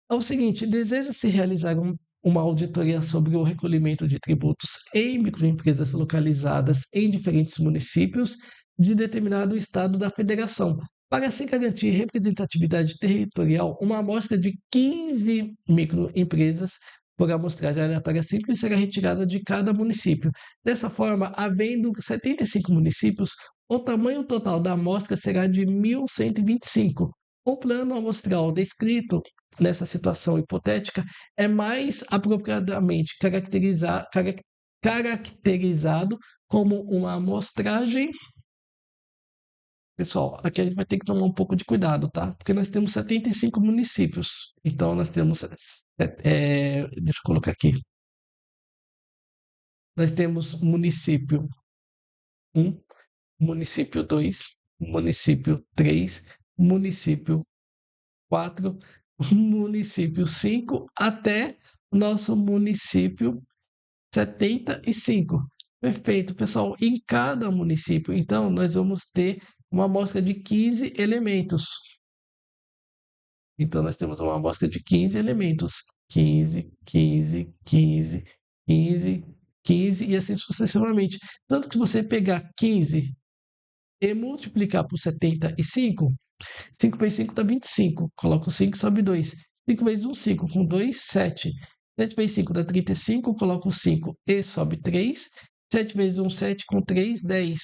É o seguinte: deseja-se realizar uma auditoria sobre o recolhimento de tributos em microempresas localizadas em diferentes municípios de determinado estado da federação. Para se garantir representatividade territorial, uma amostra de 15 microempresas por amostragem aleatória simples será retirada de cada município. Dessa forma, havendo 75 municípios, o tamanho total da amostra será de 1.125. O plano amostral descrito nessa situação hipotética é mais apropriadamente caracterizado como uma amostragem. Pessoal, aqui a gente vai ter que tomar um pouco de cuidado, tá? Porque nós temos 75 municípios. Então, nós temos. Deixa eu colocar aqui. Nós temos município 1, município 2, município 3, município 4, município 5, até o nosso município 75. Perfeito, pessoal. Em cada município, então, nós vamos ter uma amostra de 15 elementos. Então, nós temos uma amostra de 15 elementos. 15, 15, 15, 15, 15 e assim sucessivamente. Tanto que se você pegar 15 e multiplicar por 75, 5 vezes 5 dá 25. Coloca o 5 sobe 2. 5 vezes 1, 5. Com 2, 7. 7 vezes 5 dá 35. Coloca o 5 e sobe 3. 7 vezes 1, 7. Com 3, 10.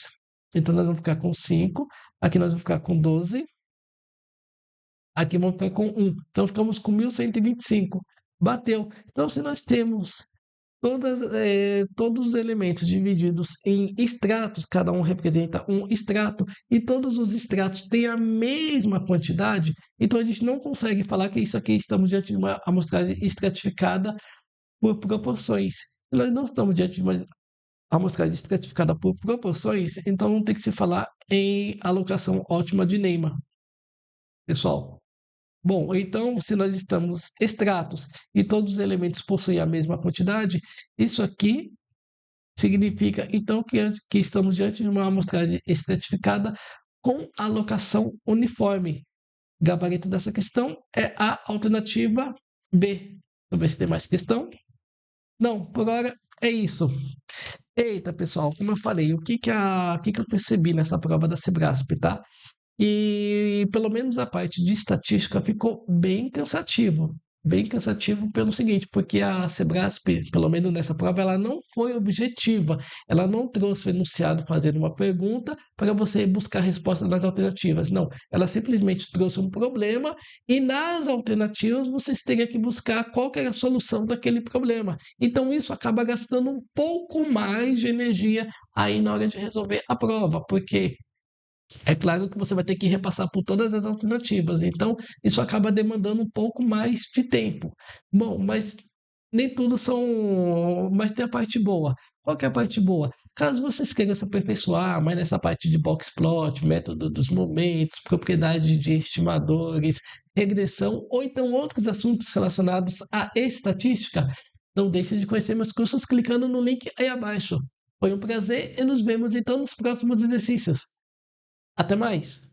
Então, nós vamos ficar com 5. Aqui nós vamos ficar com 12. Aqui vamos ficar com 1. Então, ficamos com 1.125. Bateu. Então, se nós temos todos os elementos divididos em extratos, cada um representa um extrato, e todos os extratos têm a mesma quantidade, então a gente não consegue falar que isso aqui estamos diante de uma amostragem estratificada por proporções. Se nós não estamos diante de uma amostragem estratificada por proporções, então não tem que se falar em alocação ótima de Neymar, pessoal. Bom, então, se nós estamos extratos e todos os elementos possuem a mesma quantidade, isso aqui significa, então, que estamos diante de uma amostragem estratificada com alocação uniforme. Gabarito dessa questão é a alternativa B. Deixa eu ver se tem mais questão. Não, por hora é isso. Eita, pessoal, como eu falei, o que que eu percebi nessa prova da Sebrasp, tá? E pelo menos a parte de estatística ficou bem cansativo pelo seguinte, porque a Sebrasp, pelo menos nessa prova, ela não foi objetiva, ela não trouxe o enunciado fazendo uma pergunta para você buscar a resposta nas alternativas, não, ela simplesmente trouxe um problema e nas alternativas você teria que buscar qual que era a solução daquele problema. Então isso acaba gastando um pouco mais de energia aí na hora de resolver a prova, porque é claro que você vai ter que repassar por todas as alternativas, então isso acaba demandando um pouco mais de tempo. Bom, mas nem tudo são. Mas tem a parte boa. Qual que é a parte boa? Caso vocês queiram se aperfeiçoar mais nessa parte de box plot, método dos momentos, propriedade de estimadores, regressão, ou então outros assuntos relacionados à estatística, não deixe de conhecer meus cursos clicando no link aí abaixo. Foi um prazer e nos vemos então nos próximos exercícios. Até mais!